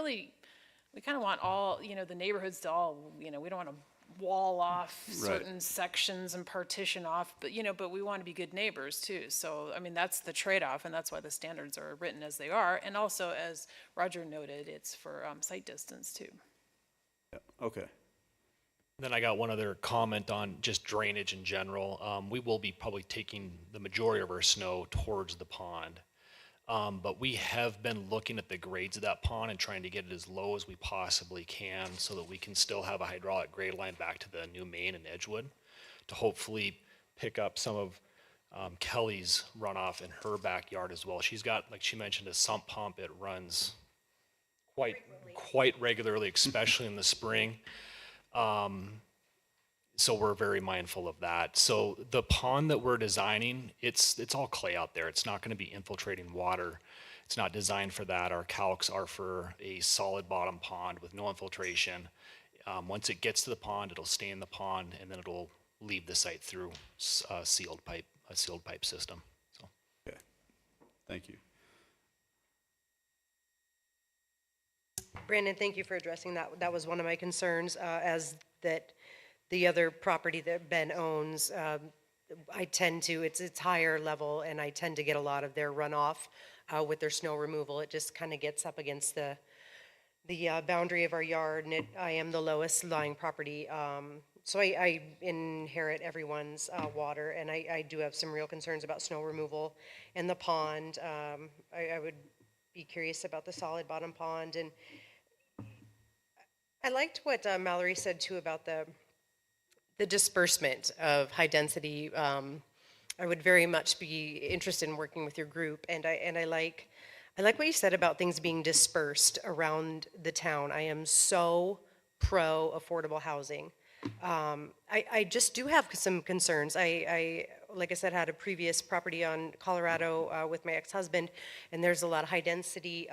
kind of want all, the neighborhoods to all, we don't want to wall off certain sections and partition off, but we want to be good neighbors too. So, I mean, that's the trade-off, and that's why the standards are written as they are. And also, as Roger noted, it's for site distance too. Yeah. Okay. Then I got one other comment on just drainage in general. We will be probably taking the majority of our snow towards the pond. But we have been looking at the grades of that pond and trying to get it as low as we possibly can so that we can still have a hydraulic grade line back to the new main in Edgewood to hopefully pick up some of Kelly's runoff in her backyard as well. She's got, like she mentioned, a sump pump. It runs quite regularly, especially in the spring. So we're very mindful of that. So the pond that we're designing, it's all clay out there. It's not going to be infiltrating water. It's not designed for that. Our calcs are for a solid bottom pond with no infiltration. Once it gets to the pond, it'll stay in the pond, and then it'll leave the site through a sealed pipe system. So. Okay. Thank you. Brandon, thank you for addressing that. That was one of my concerns, as that the other property that Ben owns, I tend to, it's higher level, and I tend to get a lot of their runoff with their snow removal. It just kind of gets up against the boundary of our yard, and I am the lowest lying property. So I inherit everyone's water, and I do have some real concerns about snow removal and the pond. I would be curious about the solid bottom pond. And I liked what Mallory said too about the disbursement of high density. I would very much be interested in working with your group, and I like what you said about things being dispersed around the town. I am so pro affordable housing. I just do have some concerns. I like I said, had a previous property on Colorado with my ex-husband, and there's a lot of high density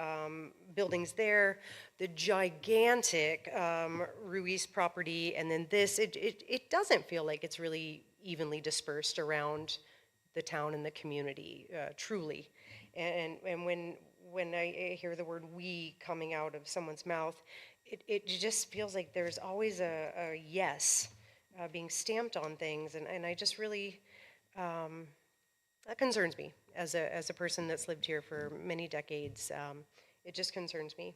buildings there. The gigantic Ruiz property, and then this, it doesn't feel like it's really evenly dispersed around the town and the community, truly. And when I hear the word "we" coming out of someone's mouth, it just feels like there's always a yes being stamped on things, and I just really, that concerns me as a person that's lived here for many decades. It just concerns me.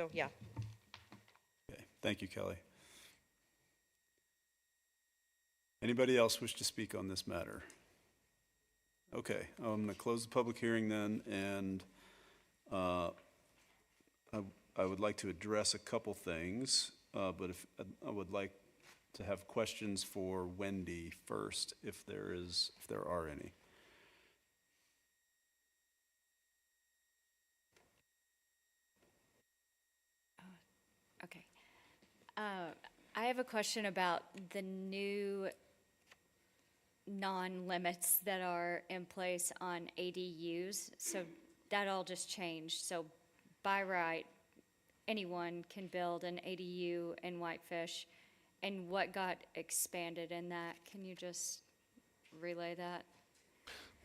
So, yeah. Okay. Thank you, Kelly. Anybody else wish to speak on this matter? Okay, I'm going to close the public hearing then, and I would like to address a couple things, but if, I would like to have questions for Wendy first, if there are any. Okay. I have a question about the new non-limits that are in place on ADUs. So that all just changed. So by right, anyone can build an ADU in Whitefish. And what got expanded in that? Can you just relay that?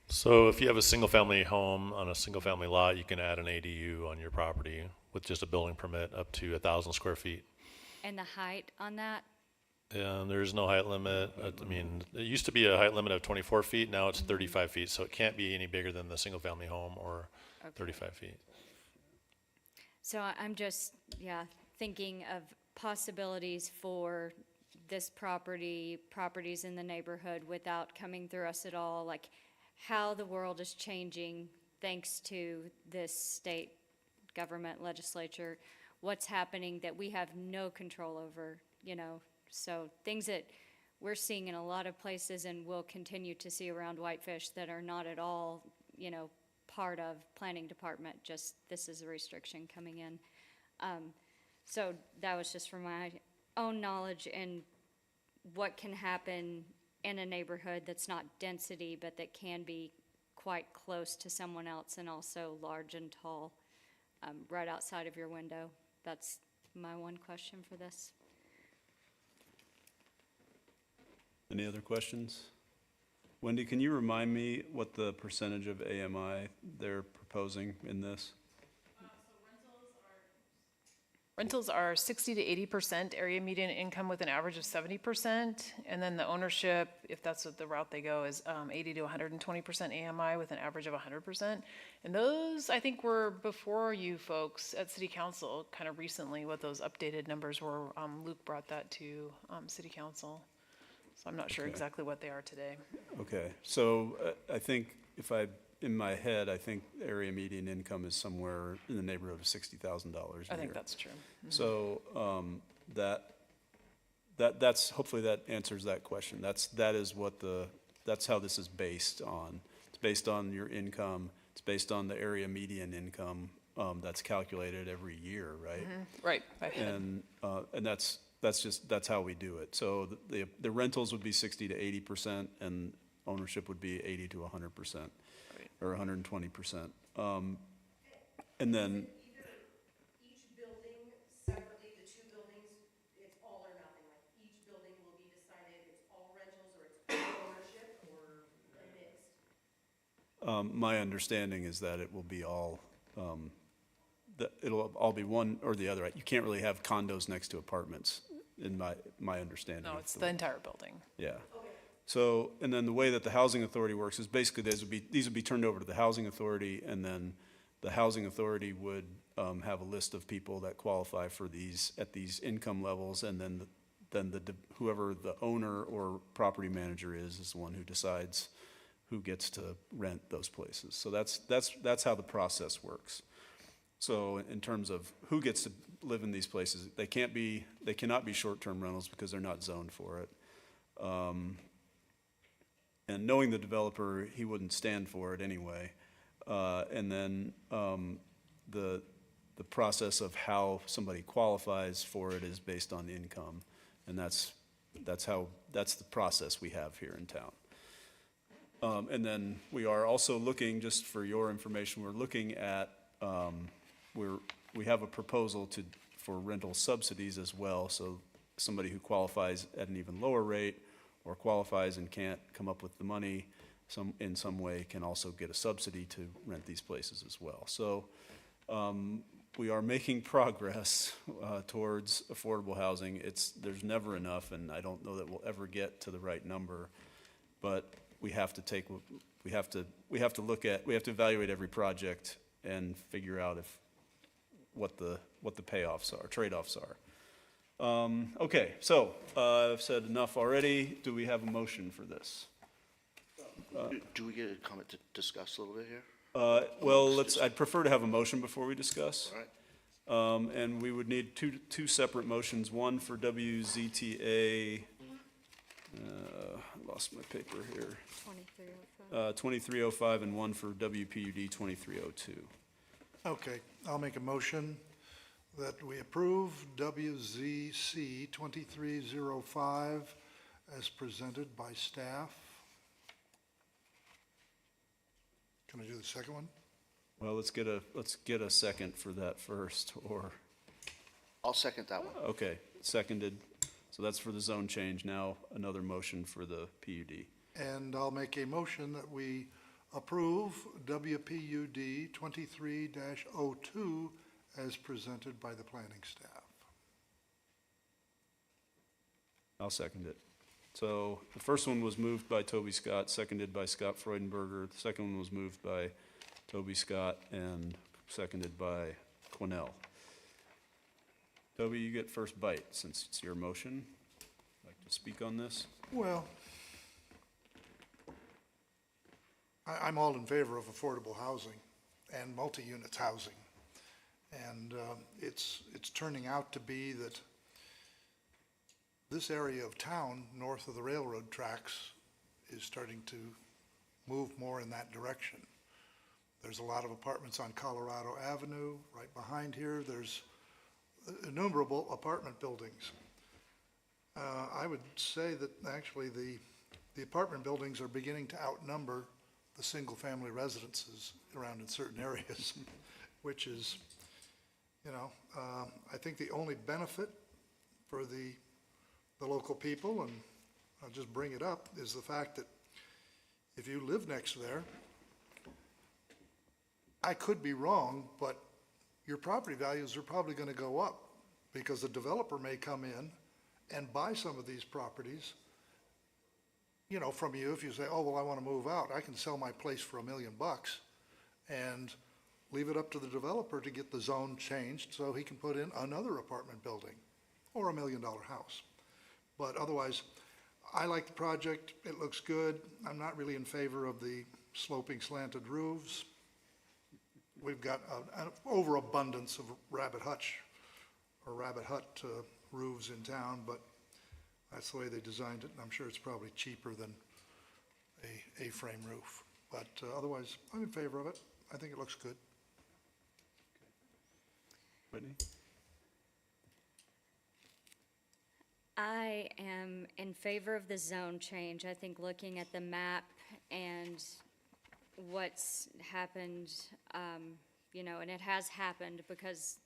So if you have a single-family home on a single-family lot, you can add an ADU on your property with just a building permit up to 1,000 square feet. And the height on that? And there's no height limit. I mean, it used to be a height limit of 24 feet. Now it's 35 feet. So it can't be any bigger than the single-family home or 35 feet. So I'm just, thinking of possibilities for this properties in the neighborhood without coming through us at all, like how the world is changing thanks to this state government legislature, what's happening that we have no control over, so things that we're seeing in a lot of places and will continue to see around Whitefish that are not at all, part of planning department, just this is a restriction coming in. So that was just from my own knowledge and what can happen in a neighborhood that's not density, but that can be quite close to someone else and also large and tall, right outside of your window. That's my one question for this. Any other questions? Wendy, can you remind me what the percentage of AMI they're proposing in this? Rentals are 60 to 80% area median income with an average of 70%. And then the ownership, if that's what the route they go, is 80 to 120% AMI with an average of 100%. And those, I think, were before you folks at City Council kind of recently, what those updated numbers were. Luke brought that to City Council. So I'm not sure exactly what they are today. Okay, so I think in my head, I think area median income is somewhere in the neighborhood of $60,000 a year. I think that's true. So that's hopefully that answers that question. That's how this is based on. It's based on your income. It's based on the area median income that's calculated every year, right? Right. And that's how we do it. So the rentals would be 60 to 80%, and ownership would be 80 to 100%, or 120%. And then Each building separately, the two buildings, it's all or nothing. Like each building will be decided, it's all rentals or it's all ownership or a mixed. my understanding is that it will be all, that it'll all be one or the other. You can't really have condos next to apartments, in my understanding. No, it's the entire building. Yeah. So, and then the way that the housing authority works is basically these would be turned over to the housing authority, and then the housing authority would have a list of people that qualify for these at these income levels, and then whoever the owner or property manager is the one who decides who gets to rent those places. So that's how the process works. So in terms of who gets to live in these places, they cannot be short-term rentals because they're not zoned for it. And knowing the developer, he wouldn't stand for it anyway. And then the process of how somebody qualifies for it is based on income, and that's the process we have here in town. And then we are also looking, just for your information, we're looking at we have a proposal for rental subsidies as well. So somebody who qualifies at an even lower rate, or qualifies and can't come up with the money in some way, can also get a subsidy to rent these places as well. So we are making progress towards affordable housing. There's never enough, and I don't know that we'll ever get to the right number, but we have to evaluate every project and figure out what the payoffs are, trade-offs are. Okay, so I've said enough already. Do we have a motion for this? Do we get a comment to discuss a little bit here? Well, I'd prefer to have a motion before we discuss. All right. And we would need two separate motions, one for WZTA, I lost my paper here, 2305, and one for WPUD 2302. Okay, I'll make a motion that we approve WZC 2305 as presented by staff. Can I do the second one? Well, let's get a second for that first, or, I'll second that one. okay, seconded. So that's for the zone change. Now another motion for the PUD. And I'll make a motion that we approve WPUD 23-02 as presented by the planning staff. I'll second it. So the first one was moved by Toby Scott, seconded by Scott Freudenberger. The second one was moved by Toby Scott and seconded by Quinnell. Toby, you get first bite since it's your motion. Like to speak on this? Well, I'm all in favor of affordable housing and multi-units housing. And it's turning out to be that this area of town, north of the railroad tracks, is starting to move more in that direction. There's a lot of apartments on Colorado Avenue. Right behind here, there's innumerable apartment buildings. I would say that actually the apartment buildings are beginning to outnumber the single-family residences around in certain areas, which is, I think the only benefit for the local people, and I'll just bring it up, is the fact that if you live next there, I could be wrong, but your property values are probably going to go up because the developer may come in and buy some of these properties, from you. If you say, oh, well, I want to move out, I can sell my place for $1 million and leave it up to the developer to get the zone changed so he can put in another apartment building or $1 million house. But otherwise, I like the project. It looks good. I'm not really in favor of the sloping slanted roofs. We've got an overabundance of rabbit hut roofs in town, but that's the way they designed it, and I'm sure it's probably cheaper than a A-frame roof. But otherwise, I'm in favor of it. I think it looks good. Whitney? I am in favor of the zone change. I think looking at the map and what's happened, and it has happened because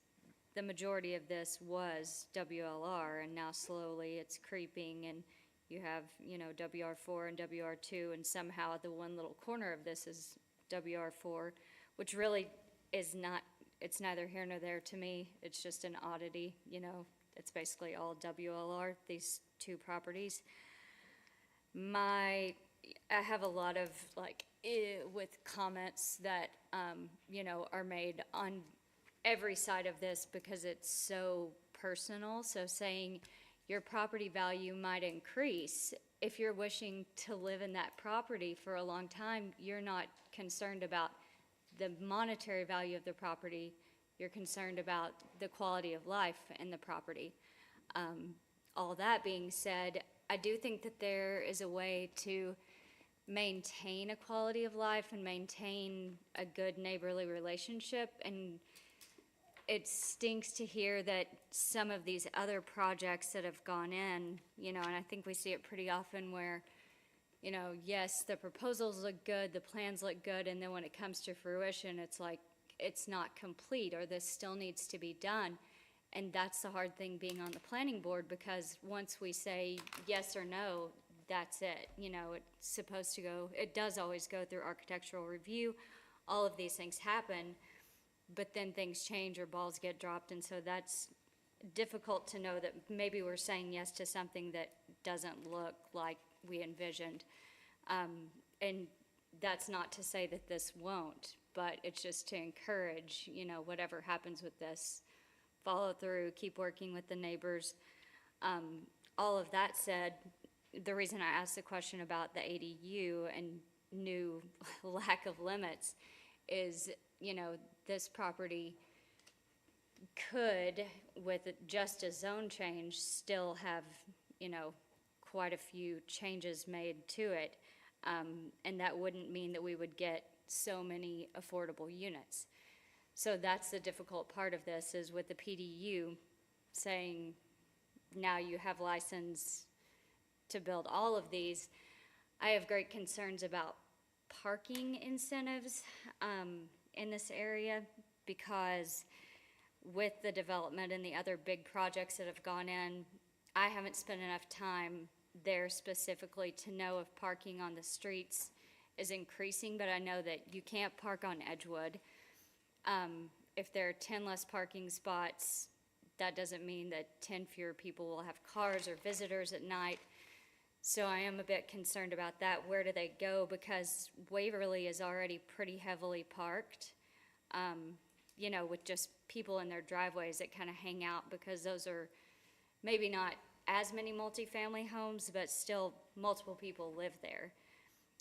the majority of this was WLR, and now slowly it's creeping, and you have, WR4 and WR2, and somehow the one little corner of this is WR4, which really is not, it's neither here nor there to me. It's just an oddity, it's basically all WLR, these two properties. I have a lot of with comments that, are made on every side of this because it's so personal. So saying your property value might increase if you're wishing to live in that property for a long time, you're not concerned about the monetary value of the property. You're concerned about the quality of life in the property. All that being said, I do think that there is a way to maintain a quality of life and maintain a good neighborly relationship. And it stinks to hear that some of these other projects that have gone in, and I think we see it pretty often where, yes, the proposals look good, the plans look good, and then when it comes to fruition, it's like, it's not complete, or this still needs to be done. And that's the hard thing being on the planning board, because once we say yes or no, that's it. It's supposed to go, it does always go through architectural review. All of these things happen, but then things change or balls get dropped, and so that's difficult to know that maybe we're saying yes to something that doesn't look like we envisioned. And that's not to say that this won't, but it's just to encourage, whatever happens with this, follow through, keep working with the neighbors. All of that said, the reason I asked the question about the ADU and, new lack of limits is, this property could, with just a zone change, still have, quite a few changes made to it. And that wouldn't mean that we would get so many affordable units. So that's the difficult part of this, is with the PDU saying, now you have license to build all of these. I have great concerns about parking incentives in this area, because with the development and the other big projects that have gone in, I haven't spent enough time there specifically to know if parking on the streets is increasing, but I know that you can't park on Edgewood. If there are 10 less parking spots, that doesn't mean that 10 fewer people will have cars or visitors at night. So I am a bit concerned about that. Where do they go? Because Waverly is already pretty heavily parked, with just people in their driveways that kind of hang out, because those are maybe not as many multifamily homes, but still multiple people live there.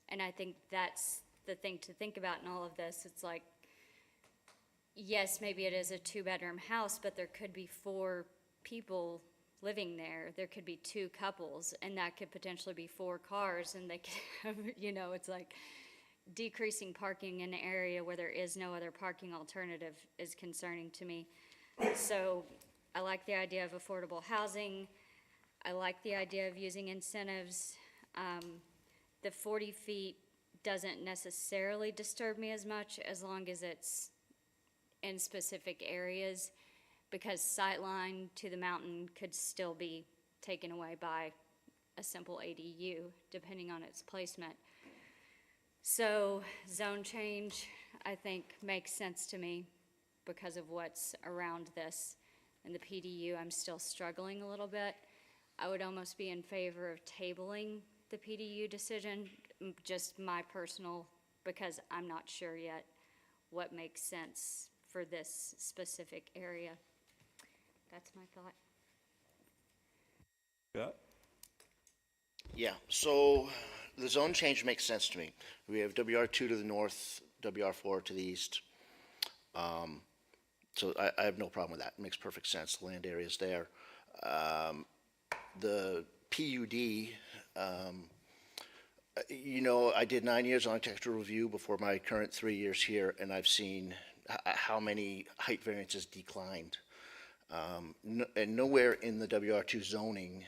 And I think that's the thing to think about in all of this. It's like, yes, maybe it is a 2-bedroom house, but there could be 4 people living there. There could be 2 couples, and that could potentially be 4 cars, and they could have, it's like decreasing parking in an area where there is no other parking alternative is concerning to me. So I like the idea of affordable housing. I like the idea of using incentives. The 40 feet doesn't necessarily disturb me as much, as long as it's in specific areas, because sightline to the mountain could still be taken away by a simple ADU, depending on its placement. So zone change, I think, makes sense to me because of what's around this. And the PDU, I'm still struggling a little bit. I would almost be in favor of tabling the PDU decision, just my personal, because I'm not sure yet what makes sense for this specific area. That's my thought. Yeah, Yeah, so the zone change makes sense to me. We have WR2 to the north, WR4 to the east. So I have no problem with that. It makes perfect sense. The land area is there. The PUD, I did 9 years on architectural review before my current 3 years here, and I've seen how many height variances declined. And nowhere in the WR2 zoning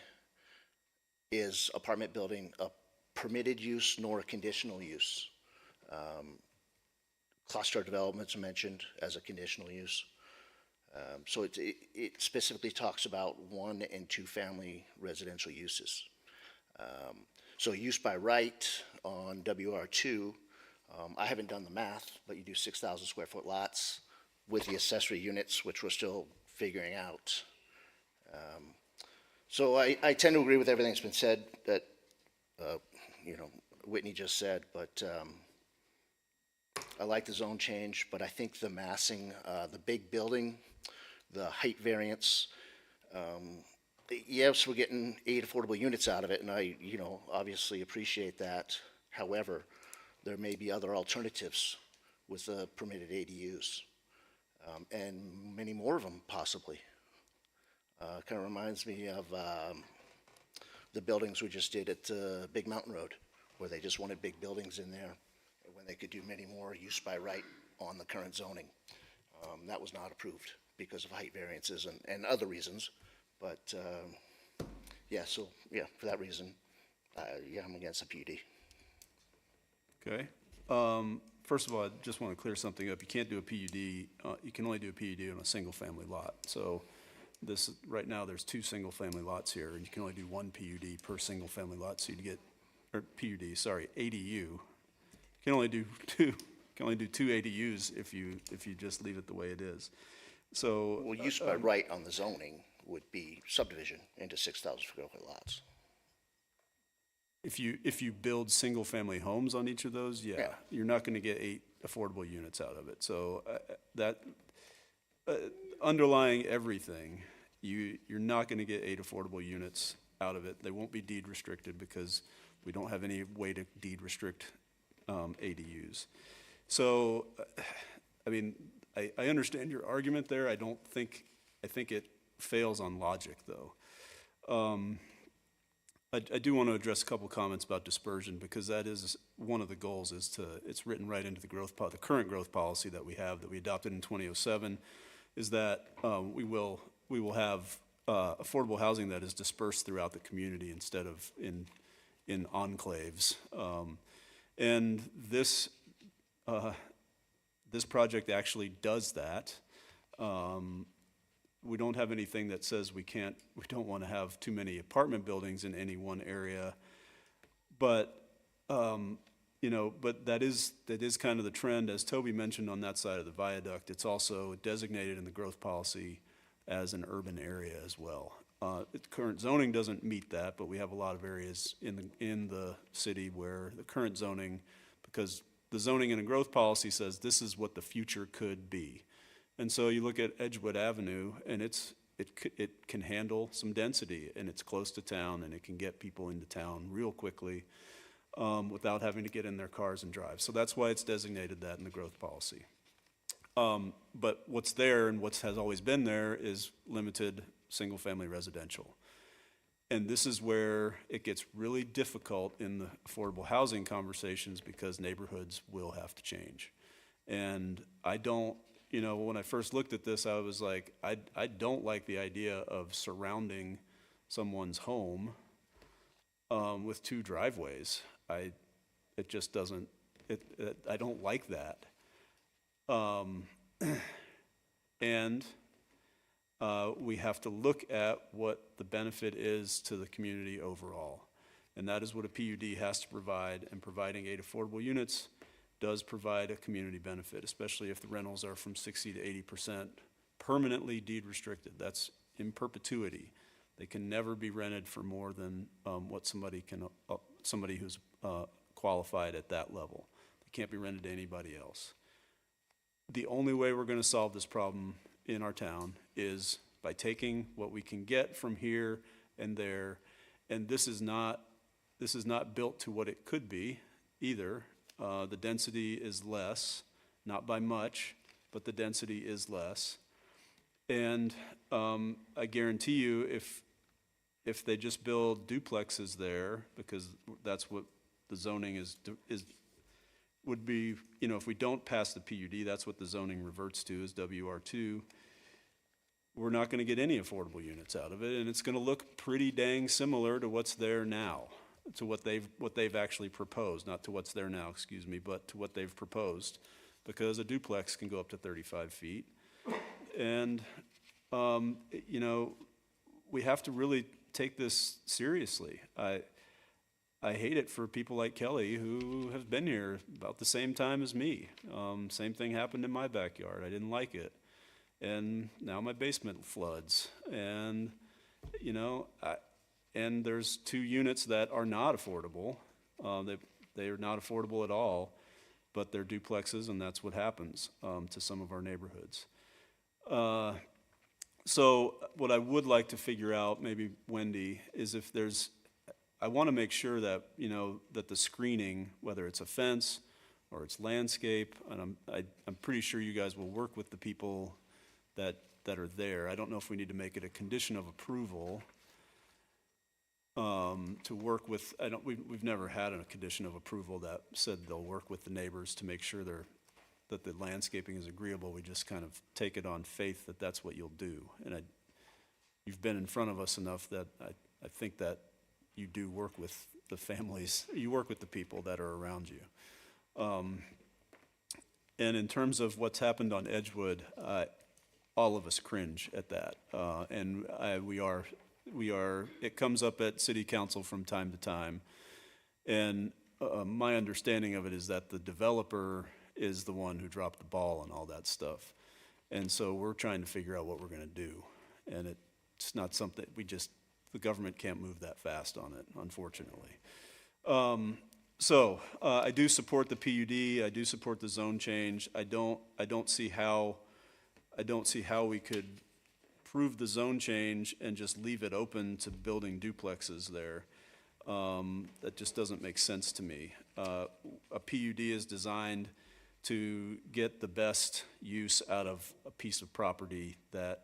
is apartment building a permitted use nor a conditional use. Cluster developments are mentioned as a conditional use. So it specifically talks about 1 and 2 family residential uses. So use by right on WR2, I haven't done the math, but you do 6,000 square foot lots with the accessory units, which we're still figuring out. So I tend to agree with everything that's been said that, Whitney just said, but I like the zone change, but I think the massing, the big building, the height variance, yes, we're getting 8 affordable units out of it, and I, obviously appreciate that. However, there may be other alternatives with the permitted ADUs, and many more of them possibly. Kind of reminds me of the buildings we just did at Big Mountain Road, where they just wanted big buildings in there, when they could do many more use by right on the current zoning. That was not approved because of height variances and other reasons. But, for that reason, I'm against the PUD. okay. First of all, I just want to clear something up. You can't do a PUD, you can only do a PUD on a single-family lot. So right now, there's 2 single-family lots here, and you can only do 1 PUD per single-family lot, so you'd get, or PUD, sorry, ADU. You can only do 2 ADUs if you just leave it the way it is. So. Well, use by right on the zoning would be subdivision into 6,000 square foot lots. If you build single-family homes on each of those, yeah, you're not going to get 8 affordable units out of it. So underlying everything, you're not going to get 8 affordable units out of it. They won't be deed restricted because we don't have any way to deed restrict ADUs. So, I mean, I understand your argument there. I think it fails on logic, though. I do want to address a couple comments about dispersion, because that is one of the goals. It's written right into the current growth policy that we have, that we adopted in 2007, is that we will have affordable housing that is dispersed throughout the community instead of in enclaves. And this project actually does that. We don't have anything that says we don't want to have too many apartment buildings in any one area. But, but that is kind of the trend, as Toby mentioned, on that side of the viaduct. It's also designated in the growth policy as an urban area as well. Current zoning doesn't meet that, but we have a lot of areas in the city where the current zoning, because the zoning in a growth policy says this is what the future could be. And so you look at Edgewood Avenue, and it can handle some density, and it's close to town, and it can get people into town real quickly without having to get in their cars and drive. So that's why it's designated that in the growth policy. But what's there and what has always been there is limited single-family residential. And this is where it gets really difficult in the affordable housing conversations, because neighborhoods will have to change. And I don't, when I first looked at this, I was like, I don't like the idea of surrounding someone's home with two driveways. It just doesn't, I don't like that. And we have to look at what the benefit is to the community overall. And that is what a PUD has to provide, and providing 8 affordable units does provide a community benefit, especially if the rentals are from 60 to 80% permanently deed restricted. That's in perpetuity. They can never be rented for more than what somebody who's qualified at that level. They can't be rented to anybody else. The only way we're going to solve this problem in our town is by taking what we can get from here and there, and this is not built to what it could be either. The density is less, not by much, but the density is less. And I guarantee you, if they just build duplexes there, because that's what the zoning would be, if we don't pass the PUD, that's what the zoning reverts to, is WR2. We're not going to get any affordable units out of it, and it's going to look pretty dang similar to what's there now, to what they've actually proposed, not to what's there now, excuse me, but to what they've proposed, because a duplex can go up to 35 feet. And, we have to really take this seriously. I hate it for people like Kelly, who have been here about the same time as me. Same thing happened in my backyard. I didn't like it. And now my basement floods. And, and there's 2 units that are not affordable. They are not affordable at all, but they're duplexes, and that's what happens to some of our neighborhoods. So what I would like to figure out, maybe Wendy, is if I want to make sure that, that the screening, whether it's a fence or it's landscape, and I'm pretty sure you guys will work with the people that are there. I don't know if we need to make it a condition of approval to work with. We've never had a condition of approval that said they'll work with the neighbors to make sure that the landscaping is agreeable. We just kind of take it on faith that that's what you'll do. And you've been in front of us enough that I think that you do work with the families, you work with the people that are around you. And in terms of what's happened on Edgewood, all of us cringe at that. And it comes up at city council from time to time. And my understanding of it is that the developer is the one who dropped the ball on all that stuff. And so we're trying to figure out what we're going to do. And it's not something the government can't move that fast on it, unfortunately. So I do support the PUD. I do support the zone change. I don't see how we could prove the zone change and just leave it open to building duplexes there. That just doesn't make sense to me. A PUD is designed to get the best use out of a piece of property that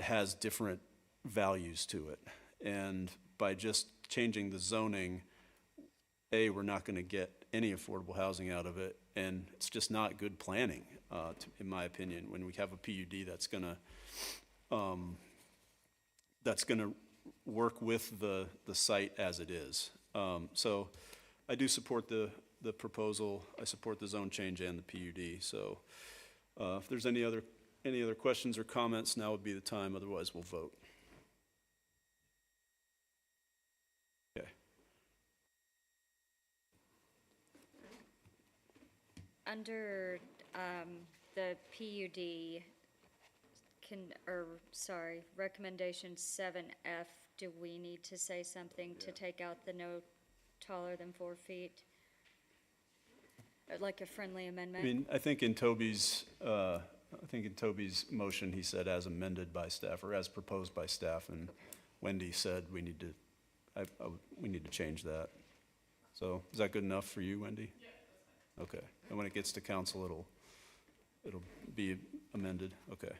has different values to it. And by just changing the zoning, we're not going to get any affordable housing out of it, and it's just not good planning, in my opinion, when we have a PUD that's gonna work with the site as it is. So I do support the proposal. I support the zone change and the PUD. So if there's any other questions or comments, now would be the time. Otherwise, we'll vote. Okay. Under the PUD, recommendation 7F, do we need to say something to take out the no taller than 4 feet? Like a friendly I amendment? mean, I think in Toby's motion, he said as amended by staff or as proposed by staff, and Wendy said we need to change that. So is that good enough for you, Wendy? Yeah, that's fine. Okay, and when it gets to council, it'll be amended, okay.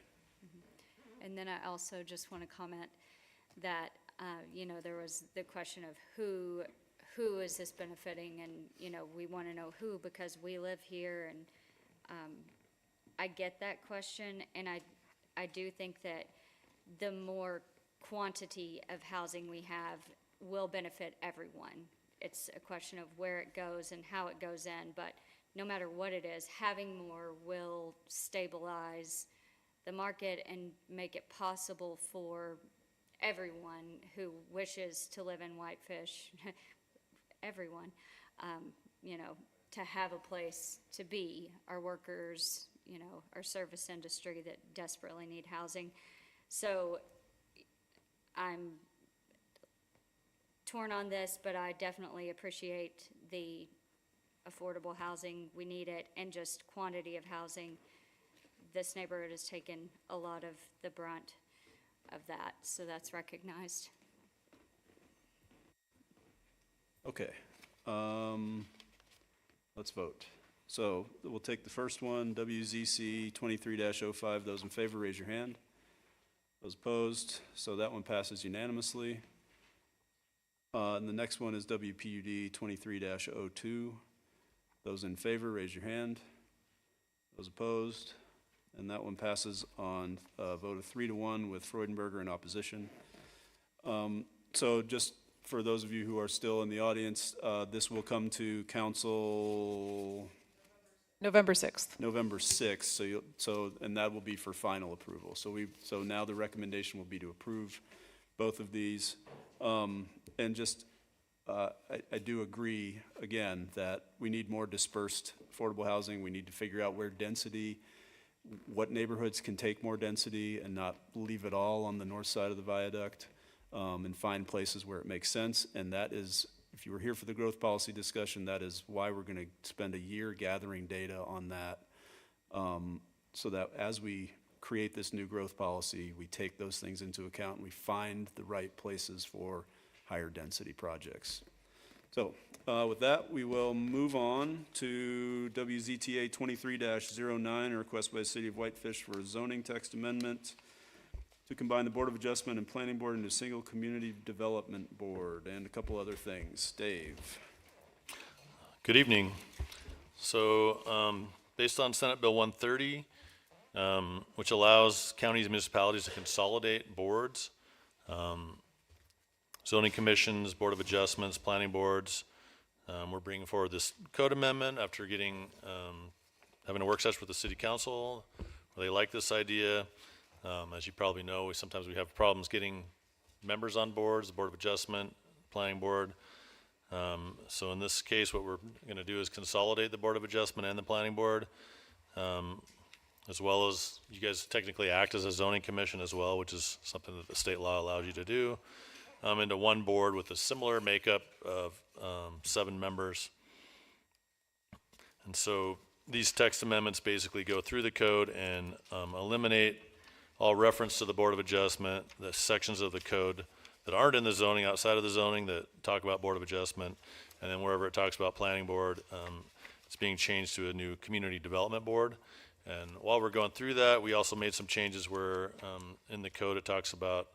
And then I also just want to comment that, there was the question of who is this benefiting? And, we want to know who because we live here, and I get that question, and I do think that the more quantity of housing we have will benefit everyone. It's a question of where it goes and how it goes in, but no matter what it is, having more will stabilize the market and make it possible for everyone who wishes to live in Whitefish, everyone, to have a place to be. Our workers, our service industry that desperately need housing. So I'm torn on this, but I definitely appreciate the affordable housing. We need it, and just quantity of housing. This neighborhood has taken a lot of the brunt of that, so that's recognized. Okay, let's vote. So we'll take the first one, WZC 23-05. Those in favor, raise your hand. Those opposed, so that one passes unanimously. And the next one is WPUD 23-02. Those in favor, raise your hand. Those opposed, and that one passes on a vote of 3-1 with Freudenberger in opposition. So just for those of you who are still in the audience, this will come to council November 6th. November 6th, and that will be for final approval. So now the recommendation will be to approve both of these. And just, I do agree, again, that we need more dispersed affordable housing. We need to figure out what neighborhoods can take more density and not leave it all on the north side of the viaduct, and find places where it makes sense. And that is, if you were here for the growth policy discussion, that is why we're going to spend a year gathering data on that, so that as we create this new growth policy, we take those things into account and we find the right places for higher density projects. So with that, we will move on to WZTA 23-09, a request by the City of Whitefish for a zoning text amendment to combine the Board of Adjustment and Planning Board into a single community development board and a couple other things. Dave. Good evening. So based on Senate Bill 130, which allows counties and municipalities to consolidate boards, zoning commissions, Board of Adjustments, planning boards. We're bringing forward this code amendment after having a work session with the City Council, where they like this idea. As you probably know, sometimes we have problems getting members on boards, the Board of Adjustment, planning board. So in this case, what we're going to do is consolidate the Board of Adjustment and the planning board, as well as you guys technically act as a zoning commission as well, which is something that the state law allows you to do. Into one board with a similar makeup of 7 members. And so these text amendments basically go through the code and eliminate all reference to the Board of Adjustment, the sections of the code that aren't in the zoning, outside of the zoning, that talk about Board of Adjustment, and then wherever it talks about Planning Board, it's being changed to a new Community Development Board. And while we're going through that, we also made some changes where in the code it talks about,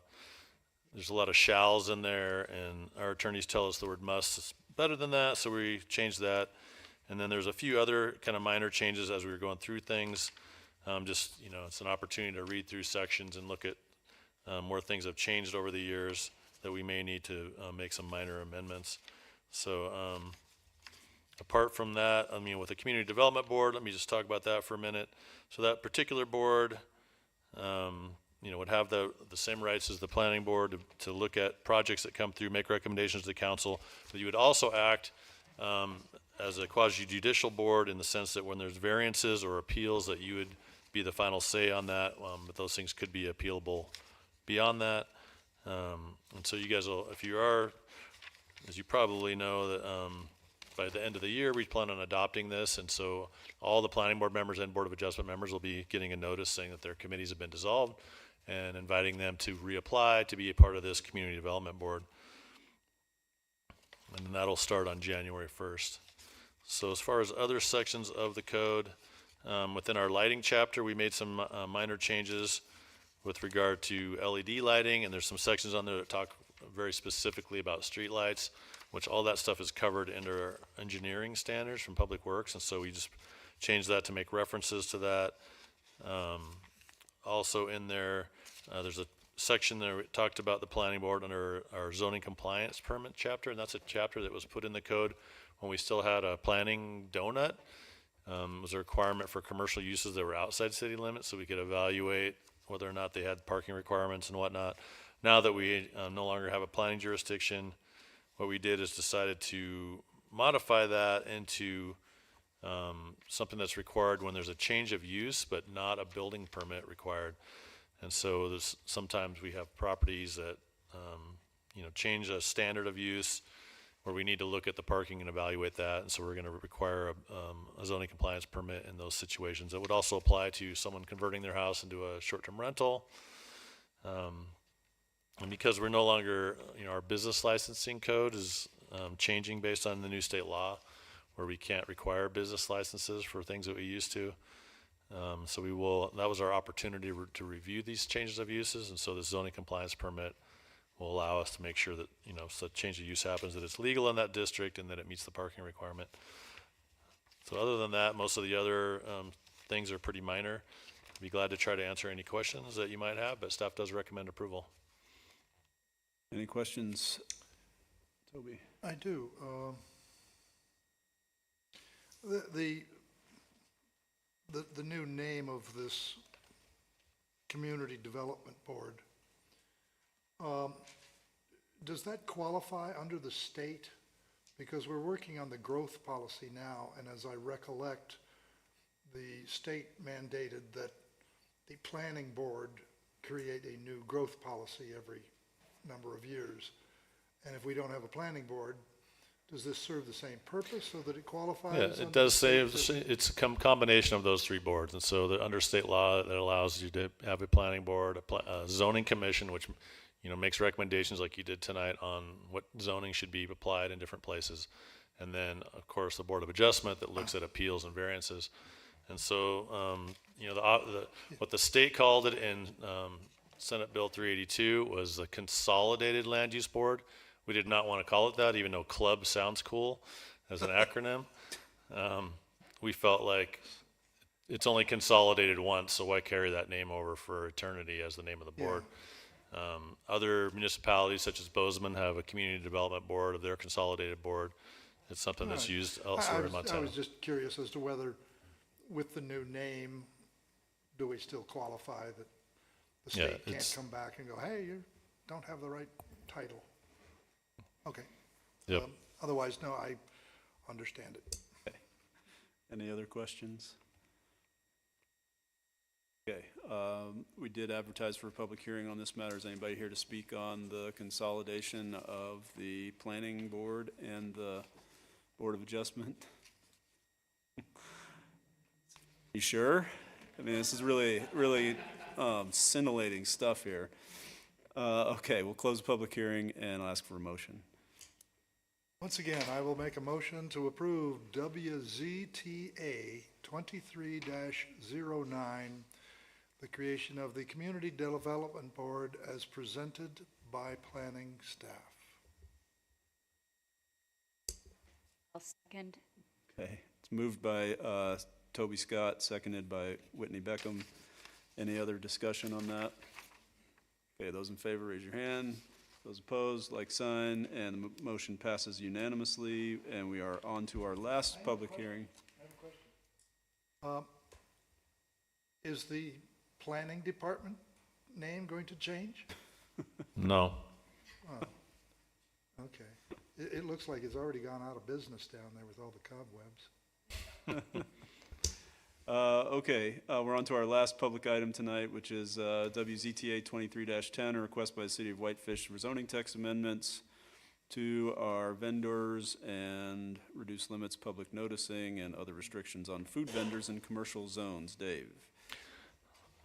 there's a lot of shalls in there, and our attorneys tell us the word must is better than that, so we changed that. And then there's a few other kind of minor changes as we were going through things. Just, you know, it's an opportunity to read through sections and look at where things have changed over the years that we may need to make some minor amendments. So apart from that, I mean, with the Community Development Board, let me just talk about that for a minute. So that particular board, you know, would have the same rights as the Planning Board to look at projects that come through, make recommendations to the council, but you would also act as a quasi-judicial board in the sense that when there's variances or appeals, that you would be the final say on that, but those things could be appealable beyond that. And so you guys will, if you are, as you probably know, that by the end of the year, we plan on adopting this, and so all the Planning Board members and Board of Adjustment members will be getting a notice saying that their committees have been dissolved and inviting them to reapply to be a part of this Community Development Board. And then that'll start on January 1st. So as far as other sections of the code, within our lighting chapter, we made some minor changes with regard to LED lighting, and there's some sections on there that talk very specifically about street lights, which all that stuff is covered under our engineering standards from Public Works, and so we just changed that to make references to that. Also in there, there's a section there we talked about the Planning Board under our zoning compliance permit chapter, and that's a chapter that was put in the code when we still had a planning donut. It was a requirement for commercial uses that were outside city limits, so we could evaluate whether or not they had parking requirements and whatnot. Now that we no longer have a planning jurisdiction, what we did is decided to modify that into something that's required when there's a change of use, but not a building permit required. And so there's sometimes we have properties that you know, change a standard of use where we need to look at the parking and evaluate that. And so we're going to require a zoning compliance permit in those situations. It would also apply to someone converting their house into a short-term rental. And because we're no longer, you know, our business licensing code is changing based on the new state law, where we can't require business licenses for things that we used to. So we will, that was our opportunity to review these changes of uses, and so the zoning compliance permit will allow us to make sure that, you know, such change of use happens, that it's legal in that district and that it meets the parking requirement. So other than that, most of the other things are pretty minor. I'd be glad to try to answer any questions that you might have, but staff does recommend approval. Any questions, Toby? I do. The new name of this Community Development Board, does that qualify under the state? Because we're working on the growth policy now, and as I recollect, the state mandated that the planning board create a new growth policy every number of years. And if we don't have a planning board, does this serve the same purpose so that it qualifies? Yeah, it does say it's a combination of those three boards. And so the under state law that allows you to have a planning board, a zoning commission, which, you know, makes recommendations like you did tonight on what zoning should be applied in different places. And then, of course, the Board of Adjustment that looks at appeals and variances. And so, you know, what the state called it in Senate Bill 382 was the Consolidated Land Use Board. We did not want to call it that, even though club sounds cool as an acronym. We felt like it's only consolidated once, so why carry that name over for eternity as the name of the board? Other municipalities such as Bozeman have a community development board of their consolidated board. It's something that's used elsewhere in Montana. I was just curious as to whether with the new name, do we still qualify that the state can't come back and go, hey, you don't have the right title? Okay. Yep. Otherwise, no, I understand it. Okay. Any other questions? Okay, we did advertise for a public hearing on this matter. Is anybody here to speak on the consolidation of the planning board and the Board of Adjustment? You sure? I mean, this is really scintillating stuff here. Okay, we'll close the public hearing and I'll ask for a motion. Once again, I will make a motion to approve WZTA 23-09, the creation of the Community Development Board as presented by planning staff. I'll second. Okay, it's moved by Toby Scott, seconded by Whitney Beckham. Any other discussion on that? Okay, those in favor, raise your hand. Those opposed, like sign, and the motion passes unanimously, and we are on to our last public hearing. Is the planning department name going to change? No. Okay. It looks like it's already gone out of business down there with all the cobwebs. Okay, we're on to our last public item tonight, which is WZTA 23-10, a request by the City of Whitefish for zoning text amendments to our vendors and reduce limits, public noticing, and other restrictions on food vendors in commercial zones. Dave?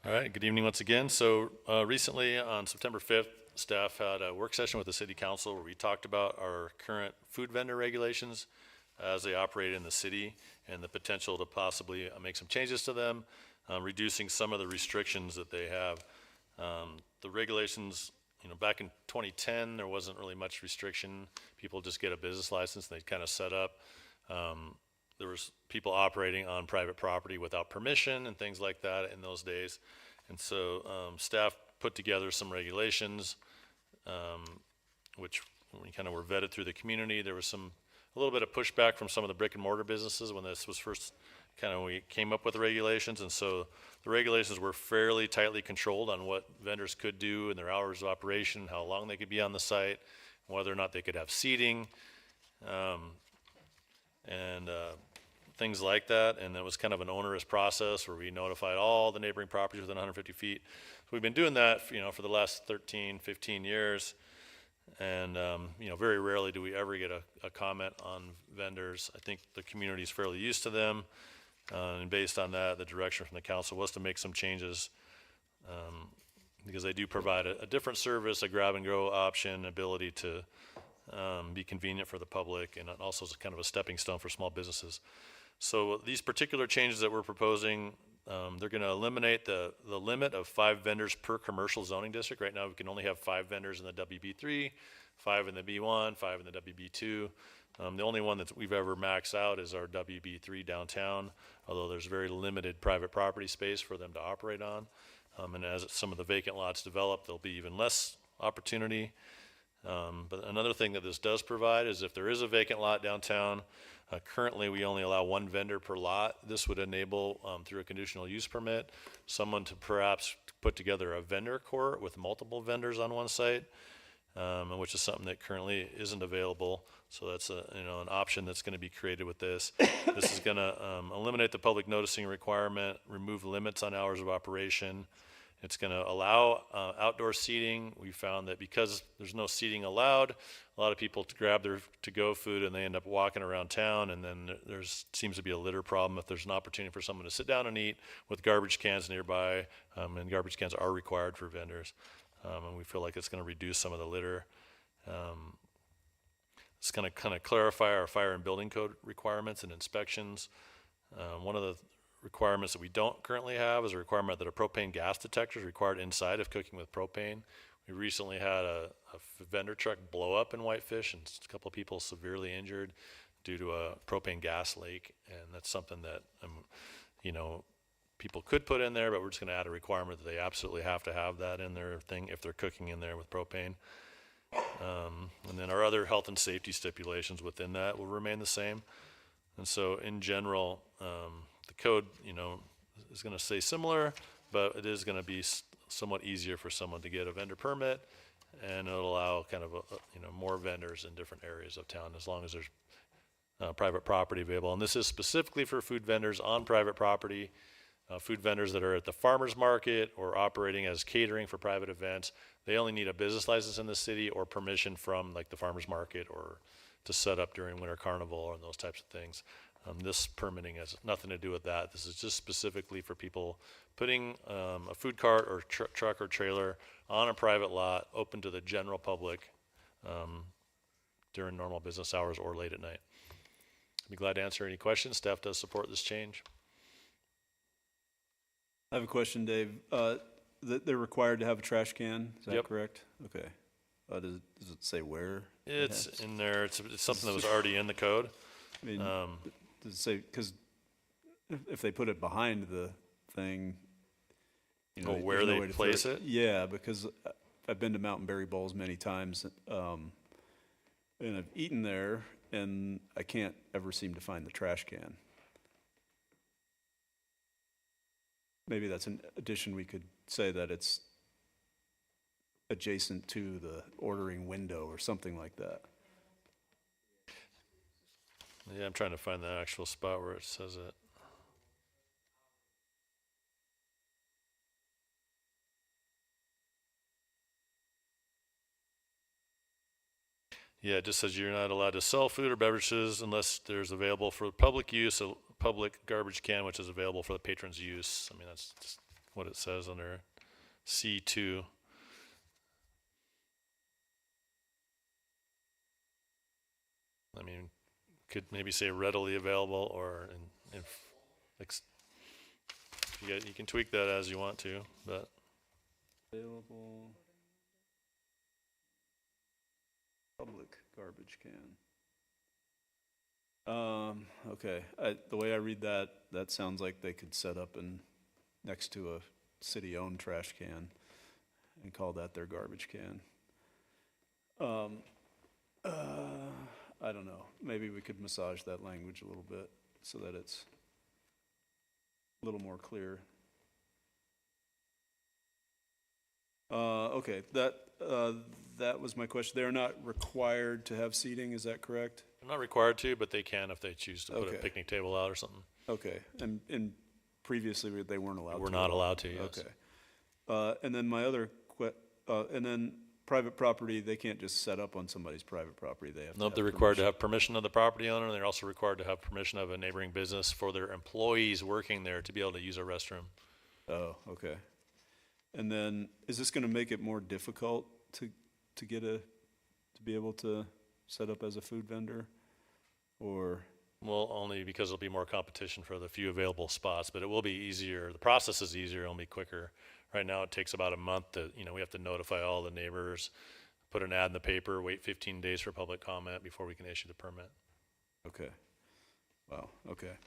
All right, good evening once again. So recently, on September 5th, staff had a work session with the City Council where we talked about our current food vendor regulations as they operate in the city and the potential to possibly make some changes to them, reducing some of the restrictions that they have. The regulations, back in 2010, there wasn't really much restriction. People just get a business license and they kind of set up. There was people operating on private property without permission and things like that in those days. And so staff put together some regulations, which we kind of were vetted through the community. There was a little bit of pushback from some of the brick and mortar businesses when this was first we came up with the regulations. And so the regulations were fairly tightly controlled on what vendors could do and their hours of operation, how long they could be on the site, whether or not they could have seating, and things like that. And it was kind of an onerous process where we notified all the neighboring properties within 150 feet. So we've been doing that, for the last 13, 15 years. And, very rarely do we ever get a comment on vendors. I think the community is fairly used to them. And based on that, the direction from the council was to make some changes because they do provide a different service, a grab and go option, ability to be convenient for the public, and also kind of a stepping stone for small businesses. So these particular changes that we're proposing, they're going to eliminate the limit of 5 vendors per commercial zoning district. Right now, we can only have 5 vendors in the WB3, 5 in the B1, 5 in the WB2. The only one that we've ever maxed out is our WB3 downtown, although there's very limited private property space for them to operate on. And as some of the vacant lots develop, there'll be even less opportunity. But another thing that this does provide is if there is a vacant lot downtown, currently we only allow 1 vendor per lot. This would enable, through a conditional use permit, someone to perhaps put together a vendor court with multiple vendors on one site, which is something that currently isn't available. So that's an option that's going to be created with this. This is going to eliminate the public noticing requirement, remove limits on hours of operation. It's going to allow outdoor seating. We found that because there's no seating allowed, a lot of people grab their to-go food and they end up walking around town, and then there seems to be a litter problem if there's an opportunity for someone to sit down and eat with garbage cans nearby, and garbage cans are required for vendors. And we feel like it's going to reduce some of the litter. It's going to kind of clarify our fire and building code requirements and inspections. One of the requirements that we don't currently have is a requirement that a propane gas detector is required inside of cooking with propane. We recently had a vendor truck blow up in Whitefish and a couple of people severely injured due to a propane gas leak. And that's something that, people could put in there, but we're just going to add a requirement that they absolutely have to have that in their thing if they're cooking in there with propane. And then our other health and safety stipulations within that will remain the same. And so in general, the code, is going to stay similar, but it is going to be somewhat easier for someone to get a vendor permit, and it'll allow kind of more vendors in different areas of town as long as there's private property available. And this is specifically for food vendors on private property, food vendors that are at the farmer's market or operating as catering for private events. They only need a business license in the city or permission from like the farmer's market or to set up during winter carnival or those types of things. This permitting has nothing to do with that. This is just specifically for people putting a food cart or truck or trailer on a private lot, open to the general public during normal business hours or late at night. I'd be glad to answer any questions. Staff does support this change. I have a question, Dave. They're required to have a trash can, is that Yep. correct? Okay. Does it say where? It's in there. It's something that was already in the code. I mean, does it say, because if they put it behind the thing, you know, Where there's no they way to throw place it? Yeah, because I've been to Mountain Berry Bowls many times, and I've eaten there, and I can't ever seem to find the trash can. Maybe that's an addition, we could say that it's adjacent to the ordering window or something like that. Yeah, I'm trying to find the actual spot where it says it. Yeah, it just says you're not allowed to sell food or beverages unless there's available for public use, a public garbage can, which is available for the patron's use. I mean, that's just what it says under C2. I mean, could maybe say readily available or you can tweak that as you want to, but. Available public garbage can. Okay, the way I read that, that sounds like they could set up next to a city-owned trash can and call that their garbage can. I don't know, maybe we could massage that language a little bit so that it's a little more clear. Okay, that was my question. They're not required to have seating, is that correct? They're not required to, but they can if they choose to put a Okay. picnic table out or something. Okay, and previously they weren't allowed to? We're not allowed to, yes. Okay. And then my other and then private property, they can't just set up on somebody's private property, they have to Nope, have they're required to permission. have permission of the property owner, and they're also required to have permission of a neighboring business for their employees working there to be able to use a restroom. Oh, okay. And then, is this gonna make it more difficult to be able to set up as a food vendor? Or, Well, only because there'll be more competition for the few available spots, but it will be easier. The process is easier, it'll be quicker. Right now, it takes about a month to, we have to notify all the neighbors, put an ad in the paper, wait 15 days for public comment before we can issue the permit. okay. Wow, okay.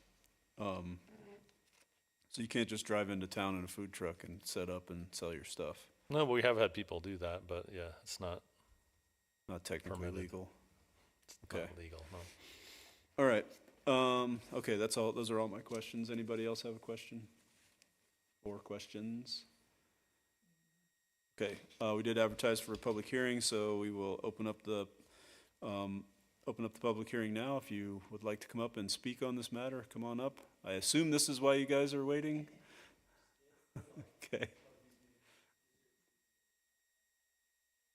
So you can't just drive into town in a food truck and set up and sell your stuff? No, but we have had people do that, but yeah, it's not Not technically Permitted. legal? Okay. legal, no. All right, okay, that's all, those are all my questions. Anybody else have a question? Or questions? Okay, we did advertise for a public hearing, so we will open up the public hearing now. If you would like to come up and speak on this matter, come on up. I assume this is why you guys are waiting? Okay,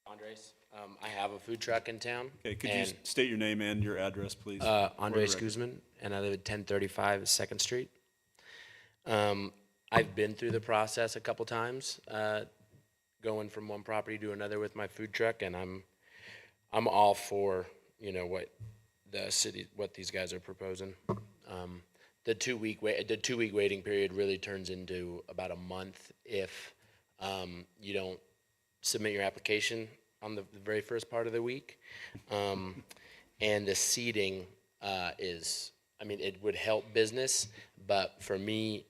Andres, I have a food truck in town. okay, could you and, state your name and your address, please? Andres For the record. Guzman, and I live at 1035 2nd Street. I've been through the process a couple times, going from one property to another with my food truck, and I'm all for, what these guys are proposing. The 2 week waiting period really turns into about a month if you don't submit your application on the very first part of the week. And the seating it would help business, but for me,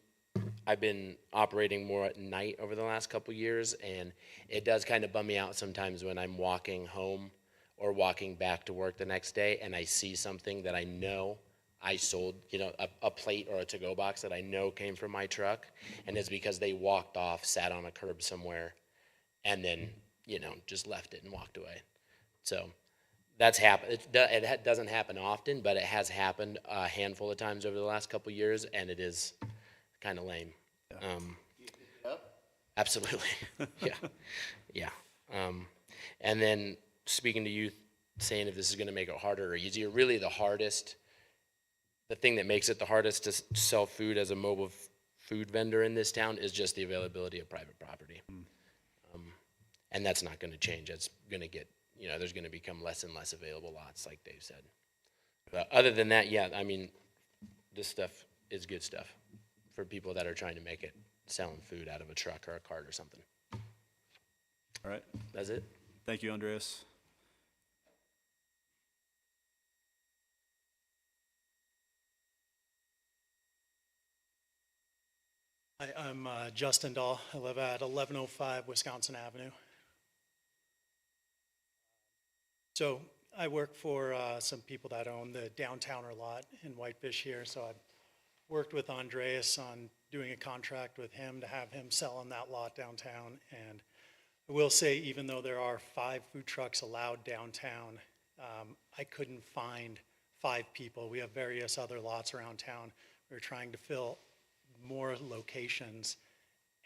I've been operating more at night over the last couple years, and it does kind of bum me out sometimes when I'm walking home or walking back to work the next day and I see something that I know I sold, a plate or a to-go box that I know came from my truck, and it's because they walked off, sat on a curb somewhere, and then, just left it and walked away. So that's happened. It doesn't happen often, but it has happened a handful of times over the last couple of years, and it is kind of lame. Absolutely. Yeah. And then speaking to you, saying if this is going to make it harder or easier, really the hardest the thing that makes it the hardest to sell food as a mobile food vendor in this town is just the availability of private property. And that's not gonna change. It's gonna get, there's gonna become less and less available lots, like Dave said. But other than that, yeah, I mean, this stuff is good stuff for people that are trying to make it selling food out of a truck or a cart or something. All right. That's it. Thank you, Andreas. Hi, I'm Justin Dahl. I live at 1105 Wisconsin Avenue. So I work for some people that own the downtowner lot in Whitefish here. So I've worked with Andreas on doing a contract with him to have him sell on that lot downtown. And I will say, even though there are 5 food trucks allowed downtown, I couldn't find 5 people. We have various other lots around town. We're trying to fill more locations,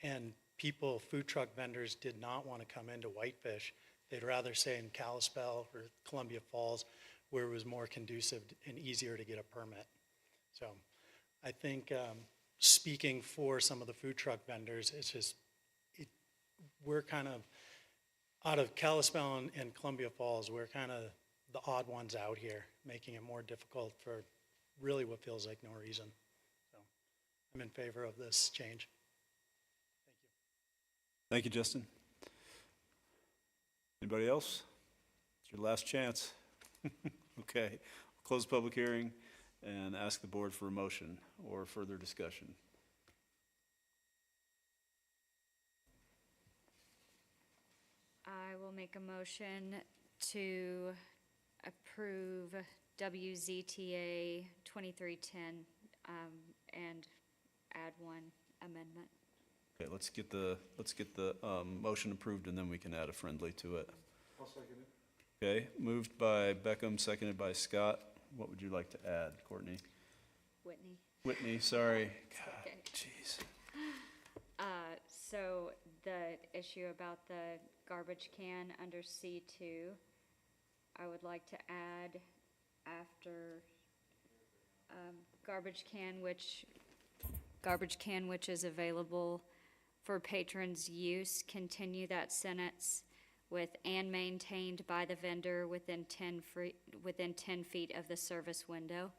and people, food truck vendors, did not want to come into Whitefish. They'd rather stay in Kalispell or Columbia Falls, where it was more conducive and easier to get a permit. So I think speaking for some of the food truck vendors, it's just, we're kind of, out of Kalispell and Columbia Falls, we're kind of the odd ones out here, making it more difficult for really what feels like no reason. I'm in favor of this change. Thank you. Thank you, Justin. Anybody else? It's your last chance. Okay, close the public hearing and ask the board for a motion or further discussion. I will make a motion to approve WZTA 2310 and add one amendment. Okay, let's get the motion approved and then we can add a friendly to it. I'll second it. Okay, moved by Beckham, seconded by Scott. What would you like to add, Courtney? Whitney, sorry. God, Okay. jeez. So the issue about the garbage can under C2, I would like to add after garbage can which is available for patrons' use, continue that sentence with and maintained by the vendor within 10 feet of the service window.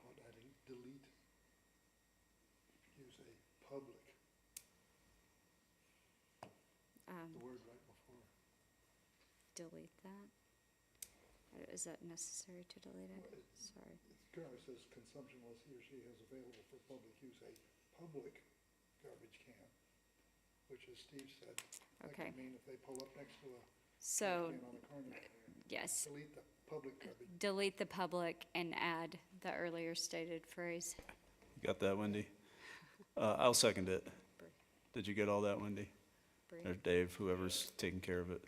How would I delete? Use a public. The word right before. Delete that. Is that necessary to delete it? Sorry. It currently says consumption unless he or she has available for public use a public garbage can, which, as Steve said, that Okay. could mean if they pull up next to a So, can on a corner, yes, delete the public garbage. delete the public and add the earlier stated phrase. Got that, Wendy? I'll second it. Did you get all that, Wendy? Or Dave, whoever's taking care of it?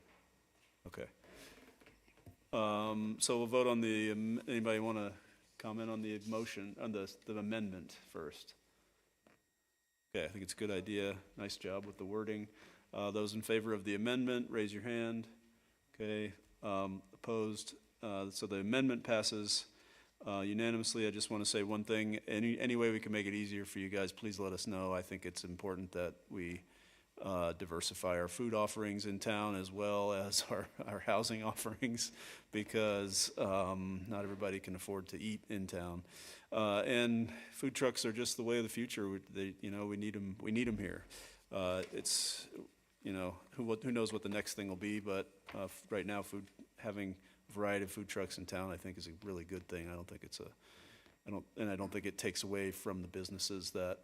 Okay. So we'll vote on the, anybody want to comment on the motion, on the amendment first? Okay, I think it's a good idea. Nice job with the wording. Those in favor of the amendment, raise your hand. Okay, opposed? So the amendment passes unanimously. I just want to say one thing. Any way we can make it easier for you guys, please let us know. I think it's important that we diversify our food offerings in town as well as our housing offerings, because not everybody can afford to eat in town. And food trucks are just the way of the future. We need them. We need them here. It's, who knows what the next thing will be, but right now, having a variety of food trucks in town, I think, is a really good thing. I don't think it takes away from the businesses that.